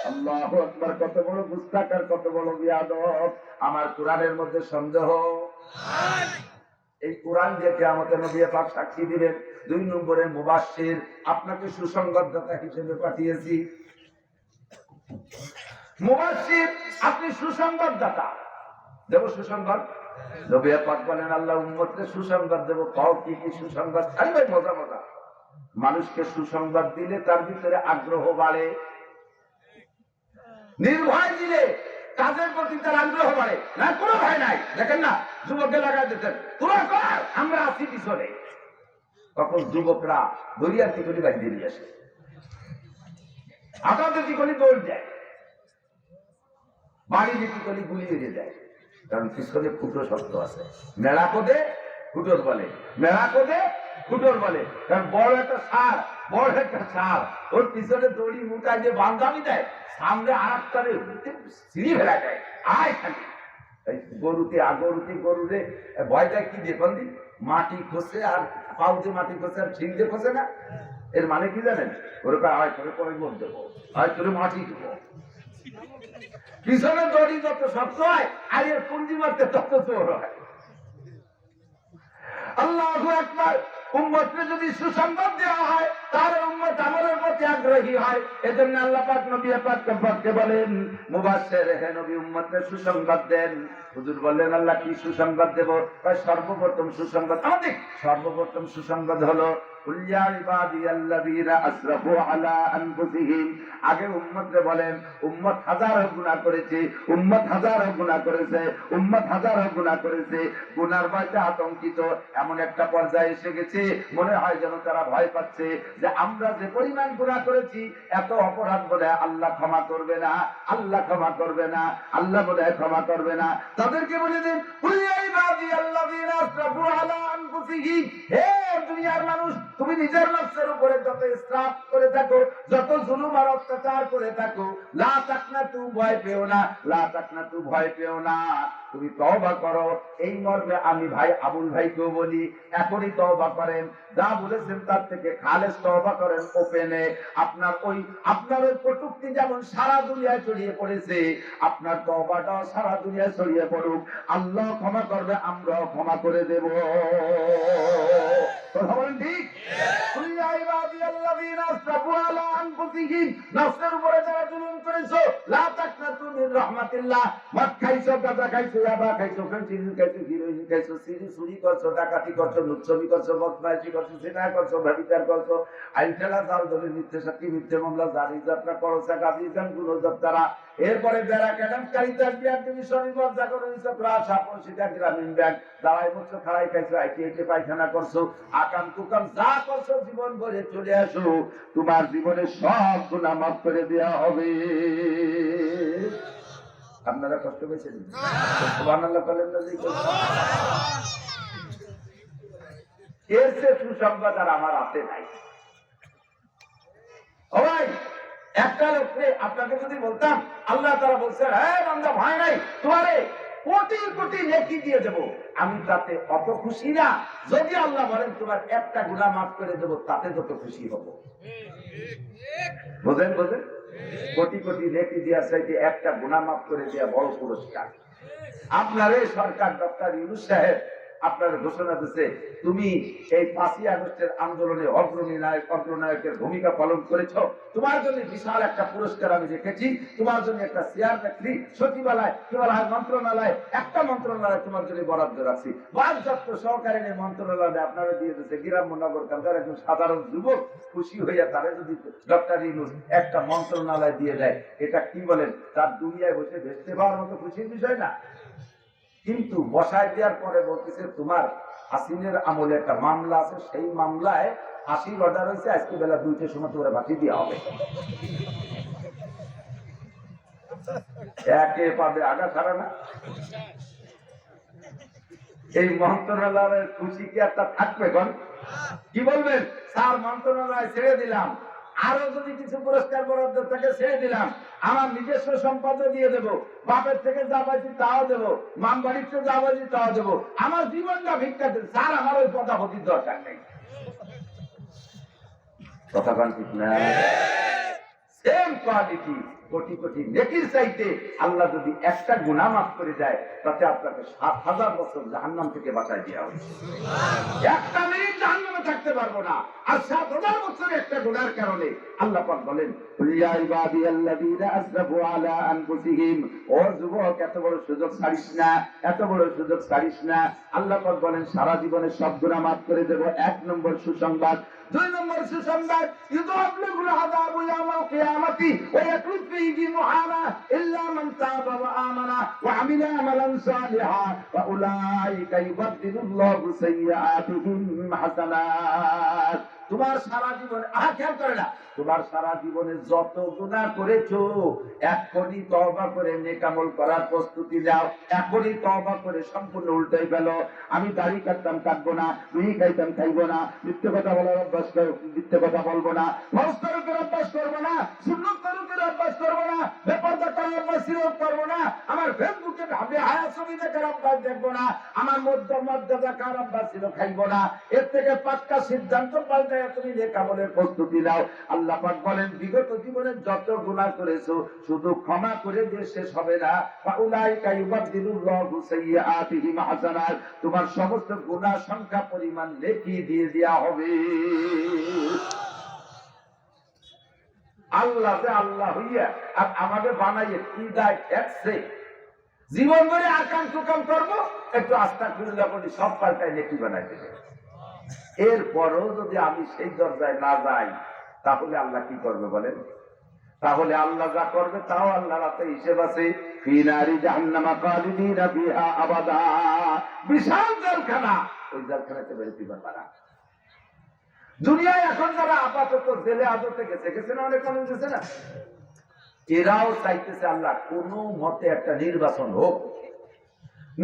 আল্লাহু আকবার! কত বড় গুস্তাখ আর কত বড় বিয়াদব! আমার কোরআনের মধ্যে সন্দেহ? এই কোরআন যে কিয়ামতে নবী পাক সাক্ষী দিবেন। 2 নম্বরে মুবাশশির, আপনাকে সুসংবাদদাতা হিসেবে পাঠিয়েছি। মুবাশশির, আপনি সুসংবাদদাতা। দেব সুসংবাদ? নবী পাক বলেন আল্লাহ উম্মতকে সুসংবাদ দেব। কও কি কি সুসংবাদ? আরে ভাই মজা মজা। মানুষকে সুসংবাদ দিলে তার ভিতরে আগ্রহ বাড়ে, নির্ভয় দিলে কাজের প্রতি তার আগ্রহ বাড়ে। না কোনো ভয় নাই। দেখেন না, যুবককে লাগাই দিতেন, তোরা কর, আমরা আছি পিছনে। তখন যুবকরা দরিয়ার কি করে বাইরে দিয়ে আসে, আপনাদের কি করে দৌড় যায়, বাড়ি বিক্রি করে গুলি বেরিয়ে যায়। কারণ পিছনে ফুটো শব্দ আছে। মেলা কোদে ফুটোর বলে, মেলা কোদে ফুটোর বলে। কারণ বড় একটা সার, বড় একটা সার, ওর পিছনে দড়ি মুটায় যে বান্ধামি দেয়, সামনে আর একটা সিঁড়ি ফেলা যায়। আয় খালি গরুতে গরুরে ভয় দেয় কি দেখুন, মাটি খসে আর পাউতে মাটি খসে আর ছিঁড়তে খসে না। এর মানে কি জানেন? ওরকম আয় করে পরে গোল দেবো, আয় করে মাটি দেবো। পিছনে দড়ি যত শক্ত হয় আর এর পুঞ্জি মারতে তত জোর হয়। আল্লাহু আকবার! উম্মতকে যদি সুসংবাদ দেওয়া হয় তাহলে উম্মত আমলের প্রতি আগ্রহী হয়। এজন্য আল্লাহ পাক নবী পাককে বলেন মুবাশশির, হে নবী উম্মতকে সুসংবাদ দেন। হুজুর বললেন আল্লাহ কি সুসংবাদ দেব? সর্বপ্রথম সুসংবাদ, আমাদের সর্বপ্রথম সুসংবাদ হলো আগে উম্মতকে বলেন উম্মত হাজারো গুনাহ করেছে, উম্মত হাজারো গুনাহ করেছে, উম্মত হাজারো গুনাহ করেছে। গুনার ভয়তে আতঙ্কিত এমন একটা পর্যায়ে এসে গেছে, মনে হয় যেন তারা ভয় পাচ্ছে যে আমরা যে পরিমাণ গুনাহ করেছি, এত অপরাধ বলে আল্লাহ ক্ষমা করবে না, আল্লাহ ক্ষমা করবে না, আল্লাহ বলে ক্ষমা করবে না। তাদেরকে বলে দিন হে দুনিয়ার মানুষ, তুমি নিজের নফসের উপরে যত ইসরাফ করে থাকো, যত জুলুম আর অত্যাচার করে থাকো, লা তাকনাতু, ভয় পেও না, লা তাকনাতু, ভয় পেও না, তুমি তওবা করো। এই মর্মে আমি ভাই আবুল ভাইকেও বলি, এখনই তওবা করেন, যা বলেছেন তার থেকে খালেস তওবা করেন ওপেনে। আপনার ওই কটূক্তি যেমন সারা দুনিয়ায় ছড়িয়ে পড়েছে, আপনার তওবাটাও সারা দুনিয়ায় ছড়িয়ে পড়ুক। আল্লাহ ক্ষমা করবে, আমরাও ক্ষমা করে দেব। কথা বলেন ঠিক? নফসের উপরে যারা জুলুম করেছো, লা তাকনাতু মিন রাহমাতিল্লাহ। মদ খাইছো, গাঁজা খাইছো, ইয়াবা খাইছো, ফেন্সিডিল খাইছো, হিরোইন খাইছো, চুরি করছো, ডাকাতি করছো, লুচ্ছবি করছো, বদমাইশি করছো, জিনা করছো, ব্যভিচার করছো, আইন ঠেলা, জাল ধরে, মিথ্যে সাক্ষী, মিথ্যে মামলা, জারি যাত্রা করছো, গাজী গান, গুণযাত্রা, এরপরে বেড়া ক্যাডামকারিতা, ডিভিশন, জাগরণ, সাপসিটা, গ্রামীণ ব্যাংক, দাঁড়াই বছর খাড়াই খাইছো, আইটি পায়খানা করছো, আকাম কুকাম যা করছো জীবন ভরে চলে আসো, তোমার জীবনে সব গুনাহ মাফ করে দেওয়া হবে। আপনারা কষ্ট পেয়েছেন? সুবহানাল্লাহ বলেন না? এর চেয়ে সুসংবাদ আর আমার হাতে নাই। ও ভাই, একটা লোককে আপনাকে যদি বলতাম আল্লাহ তাআলা বলছেন, হ্যাঁ বান্দা ভয় নাই, তোমারে কোটি কোটি নেকি দিয়ে দেব, আমি তাতে অত খুশি না। যদি আল্লাহ বলেন তোমার একটা গুনাহ মাফ করে দেব, তাতে যত খুশি হব। বোঝেন? কোটি কোটি নেকি দেওয়ার চাইতে একটা গুনাহ মাফ করে দেওয়া বড় পুরস্কার। আপনার এই সরকার ডক্টর ইউনূস সাহেব আপনার ঘোষণা দিচ্ছে, তুমি এই 5ই আগস্টের আন্দোলনে অগ্রনায়কের ভূমিকা পালন করেছো, তোমার জন্য বিশাল একটা পুরস্কার আমি রেখেছি, তোমার জন্য একটা চেয়ার রাখছি সচিবালয়, মন্ত্রণালয়, একটা মন্ত্রণালয় তোমার জন্য বরাদ্দ রাখছি। বাজযাত্র সহকারী মন্ত্রণালয় আপনারা দিয়ে দিচ্ছে। গ্রাম্য নগর কালকার একজন সাধারণ যুবক খুশি হইয়া তারা যদি ডক্টর ইউনূস একটা মন্ত্রণালয় দিয়ে দেয়, এটা কি বলেন, তার দুনিয়ায় বসে ভেসতে পাওয়ার মতো খুশির বিষয় না? কিন্তু বসায় দেওয়ার পরে বলতেছে তোমার হাসিনের আমলে একটা মামলা আছে, সেই মামলায় 80 অর্ডার হয়েছে, আজকে বেলা 2টার সময় তোমরা বাকি দেওয়া হবে। একে পাবে আগা ছাড়া না। এই মন্ত্রণালয়ের খুশি কি একটা থাকবে? কি বলবেন? স্যার মন্ত্রণালয় ছেড়ে দিলাম, আরো যদি কিছু পুরস্কার বরাদ্দ থাকে ছেড়ে দিলাম, আমার নিজস্ব সম্পদও দিয়ে দেবো, বাপের থেকে যা পাইছি তাও দেবো, মাম বাড়ির থেকে যা পাইছি তাও দেবো, আমার জীবনটা ভিক্ষা দেবে। স্যার আমার ওই কথা হতির দরকার নেই। কথা কান ঠিক না? সেম কোয়ালিটি কোটি কোটি নেকির চাইতে আল্লাহ যদি একটা গুনাহ মাফ করে দেয়, তাতে আপনাকে ৭,০০০ বছর জাহান্নাম থেকে বাঁচায় দেওয়া হয়েছে। একটা মিনিট জাহান্নামে থাকতে পারবো না। আর ৭,০০০ বছর একটা গুনাহের কারণে আল্লাহ পাক বলেন, ইয়া ইবাদিয়াল্লাযীনা আসরাফু আলা আনফুসিহিম, ও যুবক এত বড় সুযোগ ছাড়িস না, এত বড় সুযোগ ছাড়িস না। আল্লাহ পাক বলেন সারা জীবনের সব গুনাহ মাফ করে দেব। ১ নম্বর সুসংবাদ। ২ নম্বর সুসংবাদ, ইউদাবলিগুল আযাবু ইয়াওমাল কিয়ামাতি ওয়া ইয়াকলিফ ফীহি মুহানা ইল্লা মান তাবা ওয়া আমানা ওয়া আমিলা আমালান সালিহা ওয়া উলাইকা ইউবাদদিলুল্লাহু সাইয়্যাতিহিম হাসানাত। তোমার সারা জীবনে খেয়াল করে না, তোমার সারা জীবনে যত গুনাহ করেছো এখনই তওবা করে নেক আমল করার প্রস্তুতি নাও। এখনই তওবা করে সম্পূর্ণ উল্টাই ফেলো। আমি দাড়ি কাটতাম, কাটবো না। বিড়ি খাইতাম, খাইবো না। মিথ্যে কথা বলার অভ্যাস, মিথ্যে কথা বলবো না। ফরজ তরকের অভ্যাস করবো না। সুন্নত তরকের অভ্যাস করবো না। বেপরদা করার অভ্যাস করবো না। আমার ফেসবুকে ভাবে হায়া ছবি দেখার অভ্যাস দেখবো না। আমার মর্যাদা কার অভ্যাস ছিল, খাইবো না। এর থেকে পাক্কা সিদ্ধান্ত পাল্টে তুমি নেক আমলের প্রস্তুতি নাও। আল্লাহ পাক বলেন বিগত জীবনে যত গুনাহ করেছো শুধু ক্ষমা করে দিয়ে শেষ হবে না। ফাউলাইকা ইউবাদদিলুল্লাহু সাইয়্যাতিহিম হাসানাত, তোমার সমস্ত গুনাহ সংখ্যা পরিমাণ নেকি দিয়ে দেয়া হবে। আল্লাহ যে আল্লাহ হইয়া আর আমাকে বানাইয়ে কি দায় ঠেকছে। জীবন ধরে আকাম টুকাম করবো, একটু আস্তাগফিরুল্লাহ বলি, সব পাল্টায় নেকি বানাই দেবে। এরপরও যদি আমি সেই দরজায় না যাই, তাহলে আল্লাহ কি করবে বলেন? তাহলে আল্লাহ যা করবে তাও আল্লাহ রাতে হিসেব আছে। ফি নারি জাহান্নামা খালিদিনা ফিহা আবাদা, বিশাল জেলখানা, ওই জেলখানাতে বেরোতে পারবে না। দুনিয়ায় এখন যারা আপাতত জেলে আদতে গেছে না, অনেক মানুষ গেছে না, এরাও চাইতেছে আল্লাহ কোন মতে একটা নির্বাচন হোক।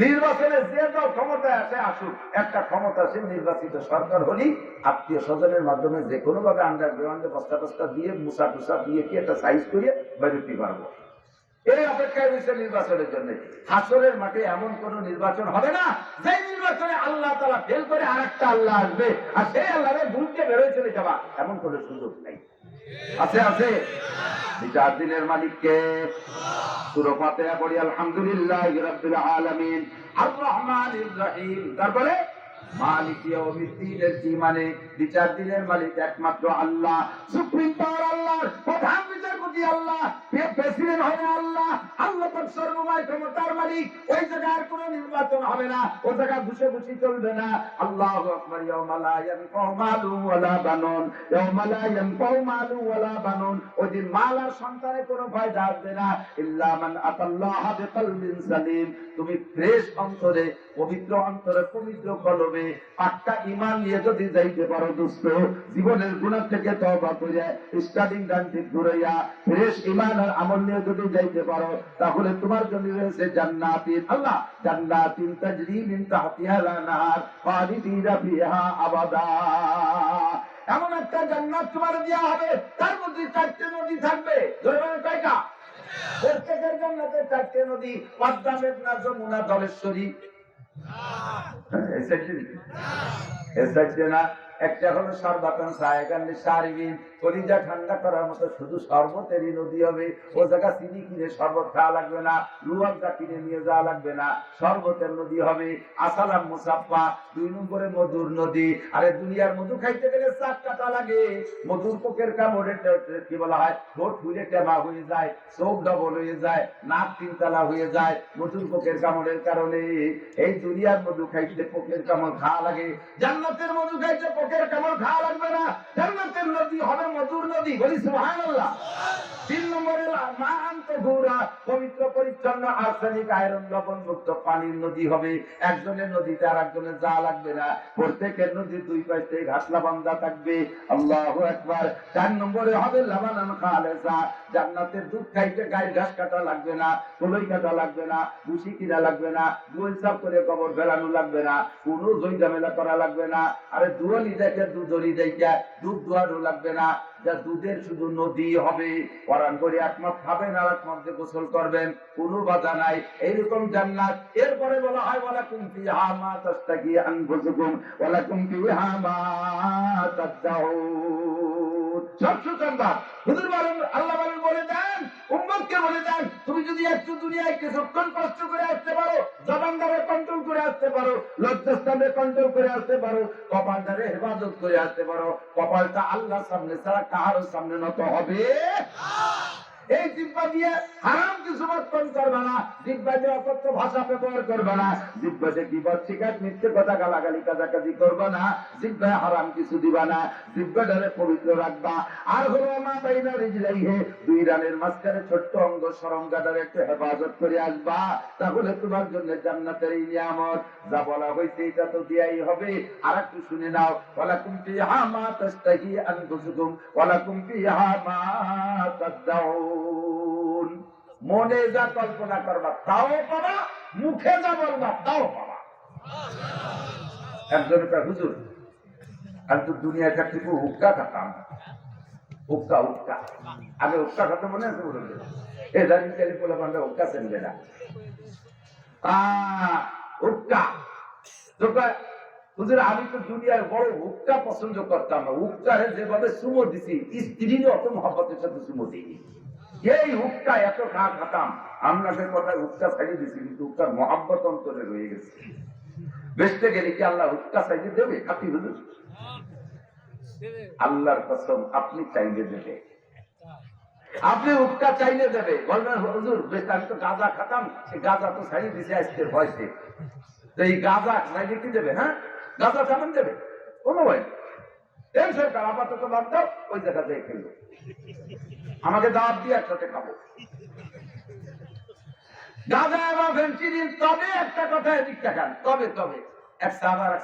নির্বাচনে যে দল ক্ষমতায় আসে আসুক, একটা ক্ষমতাসীন নির্বাচিত সরকার হলি আত্মীয় স্বজনের মাধ্যমে যে কোনো ভাবে আন্ডারগ্রাউন্ডে বস্তা টস্তা দিয়ে মুসা টুসা দিয়ে কি একটা সাইজ করিয়ে বেরোতে পারবো। এই অপেক্ষায় রয়েছে নির্বাচনের জন্য। হাসরের মাঠে এমন কোন নির্বাচন হবে না যে নির্বাচনে আল্লাহ তাআলা ফেল করে আর একটা আল্লাহ আসবে আর সেই আল্লাহরে ভুলতে বেরোয় চলে যাবা, এমন কোন সুযোগ নাই। আছে আছে বিচার দিনের মালিককে। সূরা ফাতিহা পড়ি আলহামদুলিল্লাহি রাব্বিল আলামিন আর রহমানির রহিম। তারপরে মালিক ইয়াউমিদ্দিনের কি মানে? বিচার দিনের মালিক একমাত্র আল্লাহ, সুপ্রিম পাওয়ার আল্লাহ, প্রধান বিচারপতি আল্লাহ, প্রেসিডেন্ট হবে আল্লাহ। আল্লাহ পাক সর্বময় ক্ষমতার মালিক। ওই জায়গায় আর কোনো নির্বাচন হবে না, ওই জায়গায় ঘুষে ঘুষি চলবে না। আল্লাহু আকবার। ইয়াউমা লা ইয়ানফাউ মালুন ওয়ালা বানুন, ইয়াউমা লা ইয়ানফাউ মালুন ওয়ালা বানুন, ওই দিন মাল আর সন্তানের কোনো ফায়দা হবে না। ইল্লা মান আতাল্লাহ বিকলবিন সালিম, তুমি ফ্রেশ অন্তরে, পবিত্র অন্তরে, পবিত্র কলবে পাক্কা ঈমান নিয়ে যদি যাইতে পারো দোস্ত, জীবনের গুনাহ থেকে তওবা করে স্টার্টিং গান থেকে ঘুরাইয়া ফ্রেশ ঈমান আর আমল নিয়ে যদি যাইতে পারো, তাহলে তোমার জন্য রয়েছে জান্নাতিন, আল্লাহ জান্নাতিন তাজরি মিন তাহতিহাল আনহার খালিদিনা ফিহা আবাদা। এমন একটা জান্নাত তোমার দেওয়া হবে, তার মধ্যে 4টে নদী থাকবে। ধরবেন কয়টা? প্রত্যেকের জান্নাতে 4টে নদী, পদ্মা, মেঘনা, যমুনা, ধলেশ্বরী। একটা হলো সর্বাতন সায়গান্নি সারিবিন, কলিজা ঠান্ডা করার মতো শুধু শরবতেরই নদী হবে। ও জায়গা চিনি কিনে শরবত খাওয়া লাগবে না, রুয়াবজা কিনে নিয়ে যাওয়া লাগবে না, শরবতের নদী হবে। আসালাম মুসাফা। 2 নম্বরে মধুর নদী। আরে দুনিয়ার মধু খাইতে গেলে 4 কাটা লাগে। মধুর পোকের কামড়ে কি বলা হয়, ঠোঁট ফুলে টেমা হয়ে যায়, চোখ ডবল হয়ে যায়, নাক 3 তালা হয়ে যায় মধুর পোকের কামড়ের কারণে। এই দুনিয়ার মধু খাইতে পোকের কামড় খাওয়া লাগে, জান্নাতের মধু খাইতে পোকের কামড় খাওয়া লাগবে না। জান্নাতের নদী হবে মধুর নদী, বলি সুবহানাল্লাহ। 3 নম্বরে মা আনতাহুরা, পবিত্র পরিচ্ছন্ন আর্সেনিক আয়রন লবণ মুক্ত পানির নদী হবে। একজনের নদীতে আর একজনের যা লাগবে না, প্রত্যেকের নদীর 2 পাশে ঘাটলা বান্ধা থাকবে। আল্লাহু আকবার। 4 নম্বরে হবে লাবানান খালেসা, জান্নাতের দুধ খাইতে গায়ে ঘাস কাটা লাগবে না, কলই কাটা লাগবে না, ভুসি কিনা লাগবে না, গোল সাফ করে কবর ফেলানো লাগবে না, কোনো জয় ঝামেলা করা লাগবে না। আরে দুয়ালি দেখে দুধরি দেখা দুধ দোয়ারও লাগবে না, যা দুধের শুধু নদী হবে, পরান করে একমত খাবেন আর একমত গোসল করবেন, কোনো বাধা নাই, এইরকম জান্নাত। এরপরে বলা হয় ওয়ালাকুম ফিহা মা তাশতাহি আনফুসুকুম ওয়ালাকুম ফিহা মা তাদউন। সব সুসংবাদ। হুজুর বলেন, আল্লাহ বলে দেন, উম্মতকে বলে দেন, তুমি যদি একটু দুনিয়ায় কিছুক্ষণ কষ্ট করে আসতে পারো, জবানদারে কন্ট্রোল করে আসতে পারো, লজ্জাস্থানে কন্ট্রোল করে আসতে পারো, কপালটারে হেফাজত করে আসতে পারো, কপালটা আল্লাহর সামনে ছাড়া কারোর সামনে নত হবে। এই জিহ্বা দিয়ে হারাম কিছু বর্তন করবে না, জিহ্বা দিয়ে অকথ্য ভাষা ব্যবহার করবে না, জিহ্বা দিয়ে বিপদ শিকার মিথ্যে কথা গালাগালি কাজাকাজি করবে না, জিহ্বায় হারাম কিছু দিবা না, জিহ্বাটারে পবিত্র রাখবা। আর হলো মা বাইনা রিজলাইহি, দুই রানের মাঝখানে ছোট্ট অঙ্গ সরঙ্গাটারে একটু হেফাজত করে আসবা, তাহলে তোমার জন্য জান্নাতের এই নিয়ামত যা বলা হয়েছে এটা তো দেয়াই হবে। আর একটু শুনে নাও, ওয়ালাকুম ফিহা মা তাশতাহি আনফুসুকুম ওয়ালাকুম ফিহা মা তাদউন। মনে যা কল্পনা করবা তাও পাবা, মুখে যা বলবা তাও পাবা। একজন হুজুর, আমি তো দুনিয়ার কাছে হুক্কা খাতাম, হুক্কা হুক্কা, আগে হুক্কা খাতে মনে আছে বলুন, এ দাঁড়িয়ে চালি পোলা পান্ডা হুক্কা চেনবে না, হুক্কা তো হুজুর আমি তো দুনিয়ার বড় হুক্কা পছন্দ করতাম না, হুক্কারে যেভাবে সুমো দিছি স্ত্রীর অত মহব্বতের সাথে সুমো দিই, এই হুক্কা এত খাতাম, আপনাদের কথায় হুক্কা ছাড়িয়ে দিছি, কিন্তু হুক্কার মহব্বত অন্তরে রয়ে গেছে। বেচতে গেলে কি আল্লাহ হুক্কা চাইলে দেবে? খাতি হুজুর আল্লাহর কসম আপনি চাইলে দেবে, আপনি হুক্কা চাইলে দেবে। বলবেন হুজুর বেচতে আমি তো গাঁজা খাতাম, সে গাঁজা তো ছাড়িয়ে দিছে আজকের বয়সে, তো এই গাঁজা চাইলে কি দেবে? হ্যাঁ গাঁজা কেমন দেবে? কোনো ভাই এই সরকার আপাতত বাদ দাও, ওই জায়গা থেকে খেলবো, আমাকে দাওয়াত দিয়ে একসাথে খাবো গাঁজা এবং ফেন্সিডিল। তবে একটা কথা এদিক দেখান, তবে তবে এক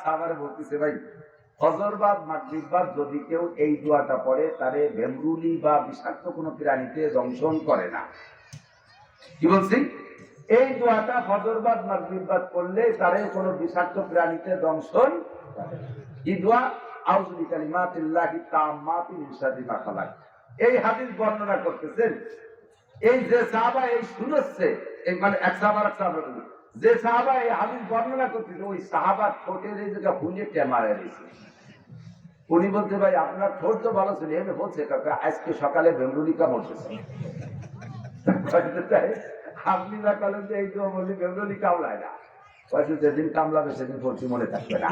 সাহাবারে বলতেছে, ভাই ফজরবাদ মাগরিববাদ যদি কেউ এই দোয়াটা পড়ে তারে ভেমরুলি বা বিষাক্ত কোনো প্রাণীতে দংশন করে না। কি বলছি? এই দোয়াটা ফজরবাদ মাগরিববাদ করলে তারে কোনো বিষাক্ত প্রাণীতে দংশন করে না। এই দোয়া আউযু বিকালিমাতিল্লাহি তাম্মাতি মিন শাররি মা খালাক। এই হাদিস বর্ণনা করতেছেন এই যে সাহাবা এই শুনেছে, এই মানে এক সাহাবা যে সাহাবা এই হাদিস বর্ণনা করতেছে, ওই সাহাবার ঠোঁটের এই জায়গা ফুলে টেমারে রয়েছে। উনি বলতে, ভাই আপনার ঠোঁট তো ভালো ছিল, এমনি বলছে কাকা আজকে সকালে বেঙ্গুলি কামড়তেছে। আপনি না করেন যে এই তো বললি বেঙ্গুলি কামড়ায় না, হয়তো যেদিন কামড়াবে সেদিন বলছি মনে থাকবে না।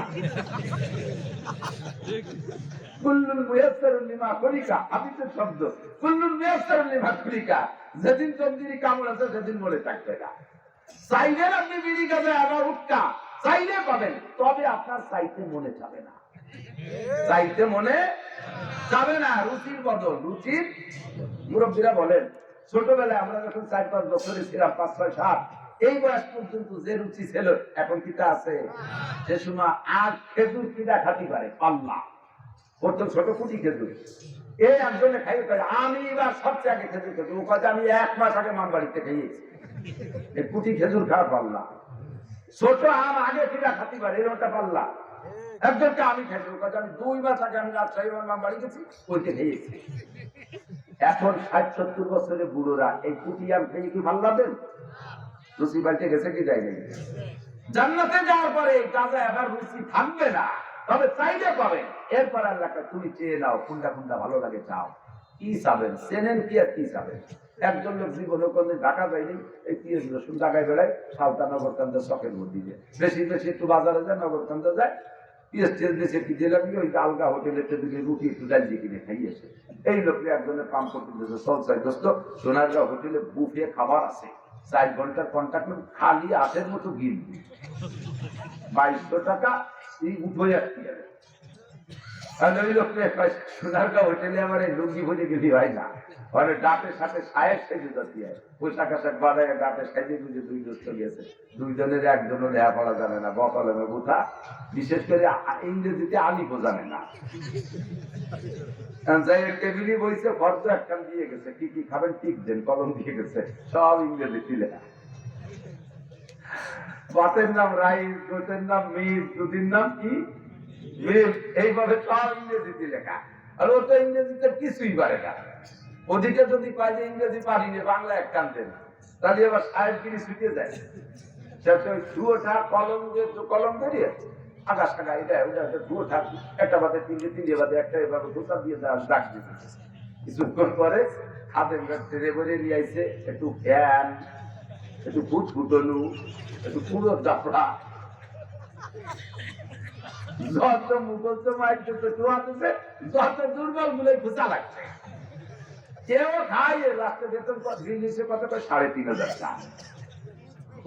কুল্লুল মুয়াসসারুন লিমা খুলিকা, হাদিসের শব্দ, কুল্লুল মুয়াসসারুন লিমা খুলিকা, যেদিন চন্দ্রি কামড় আছে সেদিন মনে থাকবে না। চাইলেন আপনি বিড়ি গাছে আবার হুক্কা চাইলে পাবেন, তবে আপনার চাইতে মনে যাবে না, চাইতে মনে যাবে না। রুচির বদল, রুচির মুরব্বীরা বলেন ছোটবেলায় আমরা যখন 4-5 বছরে ছিলাম, 5-6-7 এই বয়স পর্যন্ত যে রুচি ছিল এখন কিটা আছে? সে সময় আর খেজুর কিনা খাতি পারে পাল্লা, প্রথম ছোট কুটি খেজুর, এই একজনে খাইয়ে পারে, আমি এবার সবচেয়ে আগে খেজুর খেতে, ও কাজে আমি 1 মাস আগে মান বাড়িতে খাইয়েছি, এই কুটি খেজুর খাওয়া পাল্লা, ছোট আম আগে কিনা খাতি পারে এরকমটা পাল্লা, একজনকে আমি খাইছি, ও কাজে আমি 2 মাস আগে আমি রাজশাহী মান বাড়ি গেছি, ওইতে খেয়েছি। এখন 60-70 বছরের বুড়োরা এই কুটি আম খেয়ে কি ভাল লাগবে? রুচি বাড়িতে গেছে কি যায়নি? জান্নাতে যাওয়ার পরে গাঁজা এবার রুচি থাকবে না, তবে চাইলে পাবেন। এরপর আল্লাহকে তুমি চেয়ে নাও, কোনটা কোনটা ভালো লাগে চাও, কি চাবেন চেনেন কি আর কি চাবেন। একজন লোক জীবনে কোনদিন ঢাকা যায়নি, এই পিঁয়াজ রসুন ঢাকায় বেড়ায়, সালতা নগরকান্দা শখের মধ্যে দিয়ে বেশি বেশি একটু বাজারে যায়, নগরকান্দা যায়, পিঁয়াজ টেজ দেশে কিনে লাগবে, ওই আলগা হোটেলের দিকে রুটি একটু ডাল দিয়ে কিনে খাইয়েছে। এই লোককে একজনের পাম্প করতে দিয়েছে, চলছে দোস্ত সোনারগাঁও হোটেলে বুফে খাবার আছে, 4 ঘন্টার কন্ট্রাক্ট খালি আসের মতো গিলবি, 2200 টাকা এই উঠে আসতে যাবে। ওই লোককে সোনারগাঁও হোটেলে আমার এই লুঙ্গি ভরে গেলি হয় না, মানে ডাটের সাথে সায়ের সেজে যাচ্ছি, পোশাক আশাক বাজায় ডাটের সাইজে বুঝে 2 দোস্ত গেছে, 2 জনের একজনও লেহা পড়া জানে না, বকলমে বুথা, বিশেষ করে ইংরেজিতে আলিফও জানে না। টেবিলে বইছে, ফর্দ একখান দিয়ে গেছে, কি কি খাবেন টিক দেন, কলম দিয়ে গেছে, সব ইংরেজি লেখা। ভাতের নাম রাইস, গোটের নাম মিট, দুদিন নাম কি এইভাবে সব ইংরেজিতে লেখা, আর ও তো ইংরেজিতে কিছুই পারে না। ওদিকে যদি পাই যে ইংরেজি পারিনি, বাংলা এক কান্দেন, তাহলে এবার সাহেবগিরি ছুটে যায়। দুটা কলম দিয়ে কলম বেরিয়ে আকাশ টাকা এটা ওটা দুটা একটা বাদে তিনটে তিনটে বাদে একটা এভাবে দোকান দিয়ে ডাক দিতে। কিছুক্ষণ পরে হাতের ট্রে বেরিয়ে নিয়ে আইছে একটু ফ্যান, একটু ফুট ফুটনু, একটু পুরো দাপড়া, যত মুখস্থ মাইতেছে চুয়াতেছে, যত দুর্বল গুলো খোঁচা লাগছে। কেউ খায় রাস্তা বেতন দিল্লিশে কত করে ৩৫০০ টাকা।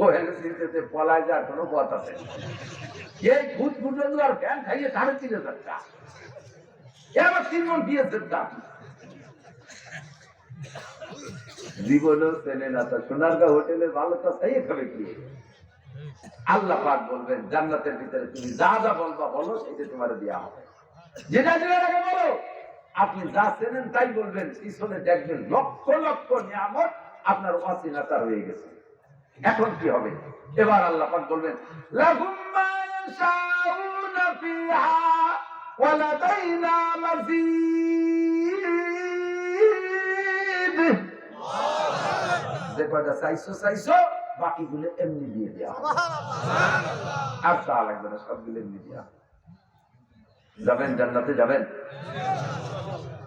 ওখানে চিনতে পলায় যার কোনো পথ আছে? এই ফুট ফুটনু আর ফ্যান খাইয়ে ৩৫০০ টাকা, এবার ৩ মন দিয়েছে দাম। জীবনও চেনে না, তা সোনারগাঁ হোটেলের ভালোটা চাইয়ে খাবে কি? আল্লাহ পাক বলবেন জান্নাতের ভিতরে তুমি যা যা বলবা বলো, সেটা তোমার দেওয়া হবে। যেটা যেটা বলো, আপনি যা চেনেন তাই বলবেন, পিছনে দেখবেন লক্ষ লক্ষ নিয়ামত আপনার অচেনাতা রয়ে গেছে। এখন কি হবে? এবার আল্লাহ পাক বলবেন লাহুম মা ইয়াশাউনা ফিহা ওয়া লাদাইনা মাযীদ। যে কয়টা চাইছো বাকিগুলো এমনি দিয়ে দেওয়া হবে। আর চা লাগবে না, সবগুলো এমনি দেওয়া। যাবেন জান্নাতে, যাবেন?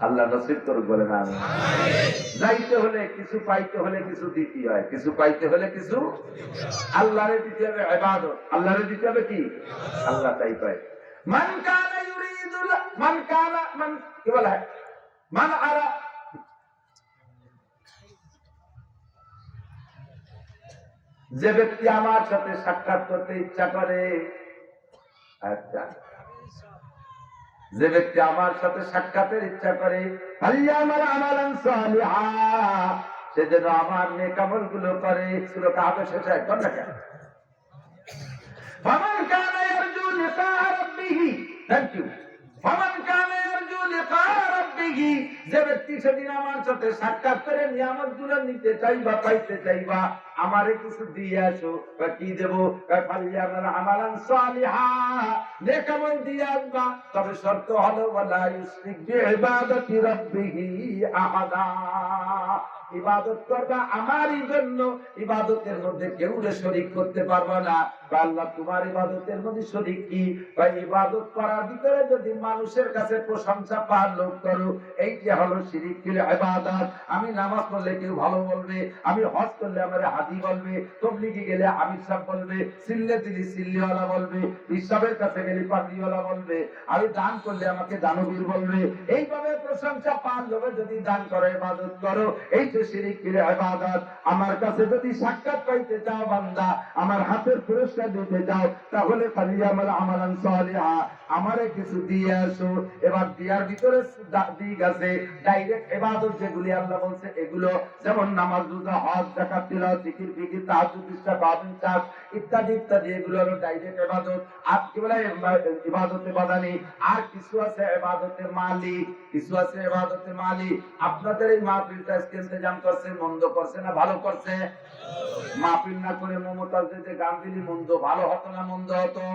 আল্লাহ নসিব করুক, বলে না আমি। যাইতে হলে কিছু, পাইতে হলে কিছু দিতে হয়, কিছু পাইতে হলে কিছু। আল্লাহরে দিতে হবে ইবাদত, আল্লাহরে দিতে হবে কি? আল্লাহ তাই পায়। মান কানা ইউরিদুল মান কি বলা হয়, মান আরা, যে ব্যক্তি আমার সাথে সাক্ষাৎ করতে ইচ্ছা করে, আচ্ছা, যে ব্যক্তি আমার সাথে সাক্ষাতের ইচ্ছা করে, ফালইয়ামাল আমালান সালিহা, সে যেন আমার নেক আমলগুলো করে। সূরা কাহফের শেষে কোন লেখা? ফামান কানা ইয়ারজু লিকা রাব্বিহি, থ্যাংক ইউ। ফামান কানা ইয়ারজু লিকা রাব্বিহি, যে ব্যক্তি সেদিন আমার সাথে সাক্ষাৎ করে নিয়ামতগুলো নিতে চাইবা, পাইতে চাইবা, আমারে কিছু দিয়ে আসো। কি দেবো? ফালইয়ামাল আমালান সালিহা, নেক আমল দিয়ে আসবা, তবে শর্ত হলো ওয়ালা ইউশরিক বিইবাদাতি রাব্বিহি আহাদা। ইবাদত করবা আমারই জন্য, ইবাদতের মধ্যে কেউ শরীক করতে পারবে না। আল্লাহ তোমার ইবাদতের মধ্যে শরীক কি? ইবাদত করার ভিতরে যদি মানুষের কাছে প্রশংসা পাওয়ার লোক করো, এইটা হলো শিরিক ফিল ইবাদত। আমি নামাজ পড়লে কেউ ভালো বলবে, আমি হজ করলে আমার হাজি বলবে, তবলিগে গেলে আমির সাহেব বলবে, সিল্লে দিলি সিল্লিওয়ালা বলবে, ইসলামের কাছে গেলে পাগড়িওয়ালা বলবে, আমি দান করলে আমাকে দানবীর বলবে। এইভাবে প্রশংসা পাওয়ার লোভে যদি দান করো, ইবাদত করো, এই তো শিরিক ফিল ইবাদত। আমার কাছে যদি সাক্ষাৎ পাইতে চাও বান্দা, আমার হাতের পুরস্কার দিতে চাও, তাহলে ফালইয়ামাল আমালান সালিহা, আমারে কিছু দিয়ে আসো। এবার দিয়ার ভিতরে দিক আছে ডাইরেক্ট ইবাদত, যেগুলি আল্লাহ বলছে এগুলো, যেমন নামাজ, রোজা, হজ, যাকাত, তিলাওয়াত, জিকির, ফিকির, তাহাজ্জুদ, ইস্তিগফার, ইনসাফ ইত্যাদি ইত্যাদি, এগুলো হলো ডাইরেক্ট ইবাদত। আর কি বলে ইবাদতে বাদানি। আর কিছু আছে ইবাদতে মালি, কিছু আছে ইবাদতে মালি। আপনাদের এই মাহফিলটা ইন্তেজাম করছে, মন্দ করছে না ভালো করছে? মাহফিল না করে মমতাজ যে গান দিলি মন্দ ভালো হতো না মন্দ হতো?